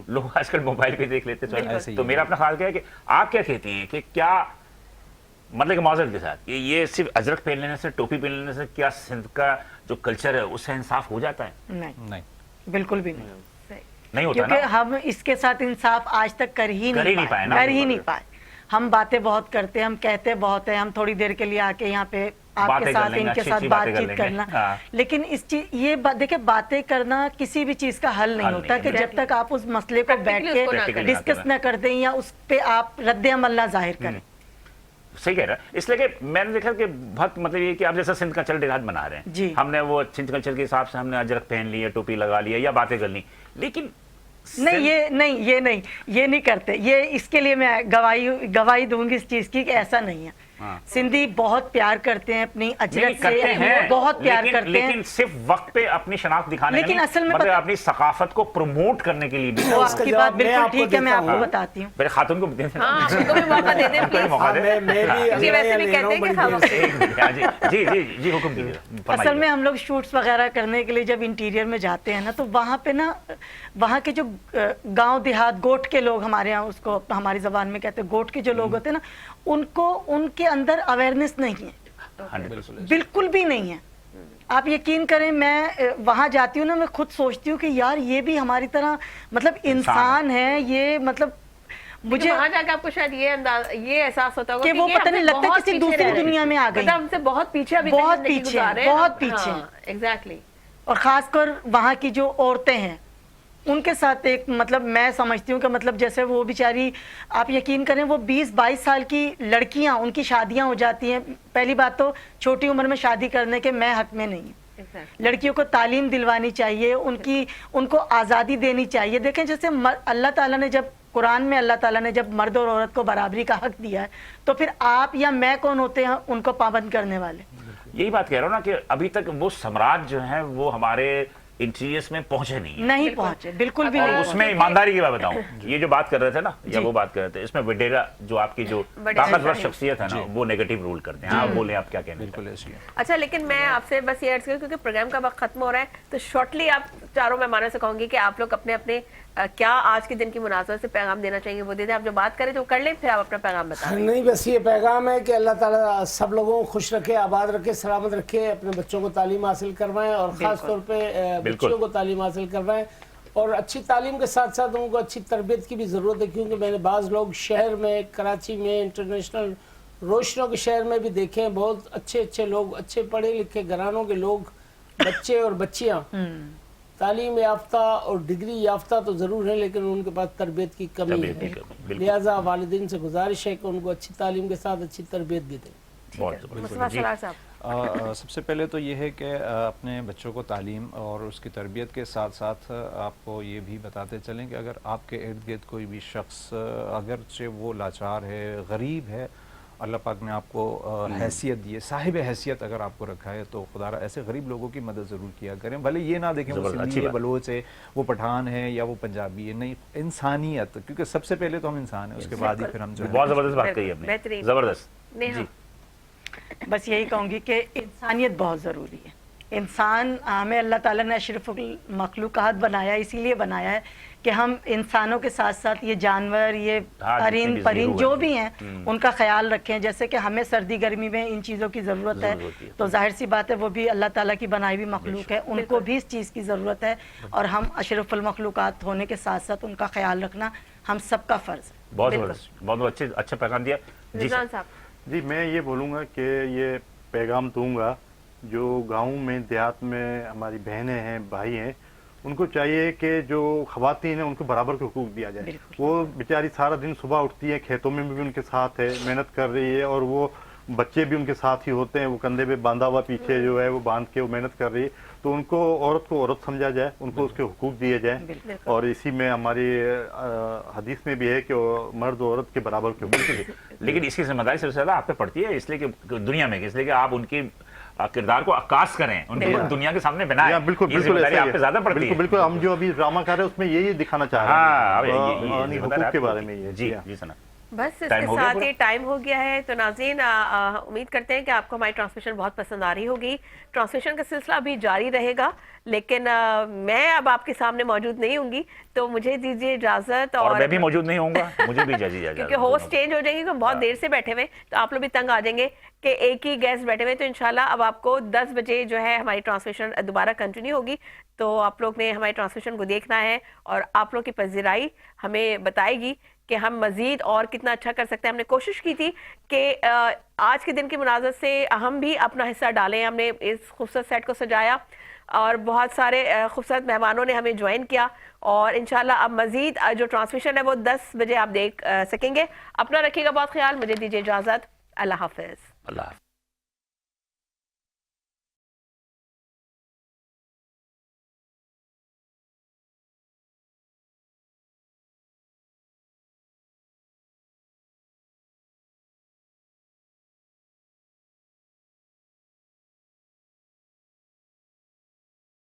Speaker 9: लोग आजकल मोबाइल पे देख लेते हैं। तो मेरा अपना ख्याल क्या है कि आप क्या कहती हैं कि क्या मतलब कि माजरत के साथ कि ये सिर्फ अजरक पहन लेने से, टोपी पहन लेने से क्या सिंध का जो कल्चर है उससे इंसाफ हो जाता है?
Speaker 4: नहीं, बिल्कुल भी
Speaker 9: नहीं होता
Speaker 4: क्योंकि
Speaker 9: ना?
Speaker 4: हम इसके साथ इंसाफ आज तक कर ही नहीं पाए। हम बातें बहुत करते हैं, हम कहते बहुत है, हम थोड़ी देर के लिए आके यहाँ पे आपके साथ इनके साथ बातचीत करना, लेकिन इस चीज ये देखिए बातें करना किसी भी चीज का हल नहीं होता कि जब तक आप उस मसले को बैठ के डिस्कस न कर दें या उस पे आप रद्द अमल ना जाहिर करें।
Speaker 9: सही कह रहा है। इसलिए कि मैंने देखा कि बहुत मतलब ये कि आप जैसा सिंध कल्चर डिहात बना रहे हैं
Speaker 4: जी,
Speaker 9: हमने वो सिंध कल्चर के हिसाब से हमने अजरक पहन लिया, टोपी लगा लिया या बातें कर ली, लेकिन
Speaker 4: ये नहीं करते। ये इसके लिए मैं गवाही दूंगी इस चीज की कि ऐसा नहीं है। सिंधी बहुत प्यार करते हैं अपनी अजरक से, बहुत प्यार करते हैं,
Speaker 9: लेकिन सिर्फ वक्त पे अपनी शनाख्त दिखाने,
Speaker 4: लेकिन असल में
Speaker 9: मतलब अपनी सकाफत को प्रमोट करने के लिए भी।
Speaker 4: वो आपकी बात बिल्कुल ठीक है, मैं आपको बताती हूँ।
Speaker 9: मेरे खातून को
Speaker 1: उनको भी मौका दे दें प्लीज। वैसे भी कहते हैं कि
Speaker 9: जी हुक्म कीजिए।
Speaker 4: असल में हम लोग शूट्स वगैरह करने के लिए जब इंटीरियर में जाते हैं ना, तो वहाँ पे ना वहाँ के जो गांव देहात गोट के लोग, हमारे यहाँ उसको हमारी जबान में कहते हैं गोट के जो लोग होते हैं ना, उनको उनके अंदर अवेयरनेस नहीं है, बिल्कुल भी नहीं है। आप यकीन करें, मैं वहां जाती हूँ ना, मैं खुद सोचती हूँ कि यार ये भी हमारी तरह मतलब इंसान है, ये मतलब मुझे
Speaker 1: वहां जाकर आपको शायद ये एहसास होता होगा
Speaker 4: कि वो पता नहीं लगता किसी दूसरी दुनिया में आ गई,
Speaker 1: मतलब हमसे बहुत पीछे, अभी
Speaker 4: बहुत पीछे
Speaker 1: एग्जैक्टली।
Speaker 4: और खासकर वहाँ की जो औरतें हैं उनके साथ एक मतलब मैं समझती हूँ कि मतलब जैसे वो बेचारी, आप यकीन करें वो 20-22 साल की लड़कियाँ, उनकी शादियाँ हो जाती हैं। पहली बात तो छोटी उम्र में शादी करने के मैं हक में नहीं हूँ। लड़कियों को तालीम दिलवानी चाहिए, उनको आज़ादी देनी चाहिए। देखें जैसे अल्लाह ताला ने जब कुरान में अल्लाह ताला ने जब मर्द और औरत को बराबरी का हक दिया है, तो फिर आप या मैं कौन होते हैं उनको पाबंद करने वाले?
Speaker 9: यही बात कह रहा हूँ ना कि अभी तक वो सम्राट जो है वो हमारे इंटीरियर्स में पहुंचे नहीं
Speaker 4: पहुंचे, बिल्कुल भी
Speaker 9: और
Speaker 4: नहीं।
Speaker 9: उसमें ईमानदारी की बात बताऊं, ये जो बात कर रहे थे ना, या वो बात कर रहे थे, इसमें वडेरा जो आपकी जो ताकतवर शख्सियत है ना, वो नेगेटिव रूल करते हैं। आप बोले, आप क्या कहने?
Speaker 1: अच्छा, लेकिन मैं आपसे बस ये अर्ज करूं, क्योंकि प्रोग्राम का वक्त खत्म हो रहा है, तो शॉर्टली आप चारों मेहमानों से कहूंगी कि आप लोग अपने अपने क्या आज के दिन की मुनासबत से पैगाम देना चाहेंगे वो दे दें। आप जो बात करें तो कर लें, फिर आप अपना पैगाम बताएं।
Speaker 3: नहीं, बस ये पैगाम है कि अल्लाह ताला सब लोगों को खुश रखे, आबाद रखे, सलामत रखे, अपने बच्चों को तालीम हासिल करवाएं और ख़ास तौर पे बच्चों को तालीम हासिल करवाएं। और अच्छी तालीम के साथ साथ उनको अच्छी तरबियत की भी ज़रूरत है, क्योंकि मैंने बाज़ लोग शहर में, कराची में, इंटरनेशनल रोशनों के शहर में भी देखे हैं, बहुत अच्छे अच्छे लोग, अच्छे पढ़े लिखे घरानों के लोग, बच्चे और बच्चियाँ तालीम याफ्ता और डिग्री याफ्ता तो ज़रूर है, लेकिन उनके पास तरबियत की कमी है। लिहाजा वालिदैन से गुजारिश है कि उनको अच्छी तालीम के साथ अच्छी तरबियत भी दें।
Speaker 7: सबसे पहले तो ये है कि अपने बच्चों को तालीम और उसकी तरबियत के साथ साथ आपको ये भी बताते चलें कि अगर आपके इर्द गिर्द कोई भी शख्स अगरचे वो लाचार है, गरीब है, अल्लाह पाक ने आपको हैसियत दी है, साहिब हैसियत अगर आपको रखा है, तो खुदा ऐसे गरीब लोगों की मदद ज़रूर किया करें। भले ये ना देखें वो सिंधी है, बलोच है, वो पठान है या वो पंजाबी है, नहीं, इंसानियत, क्योंकि सबसे पहले तो हम इंसान हैं, उसके बाद ही फिर हम जो
Speaker 9: बहुत ज़बरदस्त बात कही आपने, ज़बरदस्त जी।
Speaker 4: बस यही कहूँगी कि इंसानियत बहुत ज़रूरी है। इंसान हमें अल्लाह ताला ने अशरफुल मखलूक़ात बनाया, इसीलिए बनाया है कि हम इंसानों के साथ साथ ये जानवर, ये परिंद जो भी हैं उनका ख्याल रखें। जैसे कि हमें सर्दी गर्मी में इन चीज़ों की ज़रूरत है, तो जाहिर सी बात है वो भी अल्लाह ताला की बनाई हुई मखलूक है, उनको भी इस चीज़ की ज़रूरत है, और हम अशरफुल मखलूक़ात होने के साथ साथ उनका ख्याल रखना हम सबका फ़र्ज़ है।
Speaker 9: बहुत अच्छा पैगाम दिया जी
Speaker 1: साहब।
Speaker 5: जी, मैं ये बोलूँगा कि ये पैगाम दूंगा जो गाँव में, देहात में हमारी बहनें हैं, भाई हैं, उनको चाहिए कि जो ख़वातीन हैं उनको बराबर के हुकूक दिया जाए। वो बेचारी सारा दिन सुबह उठती है, खेतों में भी उनके साथ है, मेहनत कर रही है, और वो बच्चे भी उनके साथ ही होते हैं, वो कंधे पे बांधा हुआ पीछे जो है वो बांध के वो मेहनत कर रही है। तो उनको औरत को औरत समझा जाए, उनको उसके हुकूक दिए जाए, और इसी में हमारी हदीस में भी है कि मर्द औरत के बराबर के हुकूक।
Speaker 9: लेकिन इसकी जिम्मेदारी सबसे ज़्यादा आप पे पड़ती है, इसलिए कि दुनिया में, इसलिए कि आप उनकी किरदार को अक्कास करें, उनको दुनिया के सामने बनाएं।
Speaker 5: बिल्कुल बिल्कुल
Speaker 9: आप पे ज्यादा पड़ती है।
Speaker 5: बिल्कुल हम जो अभी ड्रामा कर रहे हैं उसमें यही दिखाना चाह रहे हैं हुकूक के बारे में। ये
Speaker 9: जी जी सना,
Speaker 1: बस इसके साथ ही टाइम हो गया है। तो नाज़रीन, उम्मीद करते हैं कि आपको हमारी ट्रांसमिशन बहुत पसंद आ रही होगी। ट्रांसमिशन का सिलसिला अभी जारी रहेगा, लेकिन मैं अब आपके सामने मौजूद नहीं होंगी, तो मुझे दीजिए इजाजत।
Speaker 9: और मैं भी मौजूद नहीं होऊंगा, मुझे भी इजाजत क्योंकि
Speaker 1: होस्ट चेंज हो जाएंगे, बहुत देर से बैठे हुए, तो आप लोग भी तंग आ जाएंगे कि एक ही गेस्ट बैठे हुए। तो इंशाल्लाह अब आपको 10 बजे जो है हमारी ट्रांसमिशन दोबारा कंटिन्यू होगी। तो आप लोग ने हमारी ट्रांसमिशन को देखना है, और आप लोग की पज़ीराई हमें बताएगी कि हम मज़ीद और कितना अच्छा कर सकते हैं। हमने कोशिश की थी कि आज के दिन की मुनाज़त से हम भी अपना हिस्सा डालें। हमने इस खूबसूरत सेट को सजाया, और बहुत सारे खूबसूरत मेहमानों ने हमें ज्वाइन किया, और इंशाल्लाह अब मज़ीद जो ट्रांसमिशन है वो 10 बजे आप देख सकेंगे। अपना रखिएगा बहुत ख्याल, मुझे दीजिए इजाज़त। अल्लाह हाफ़िज़।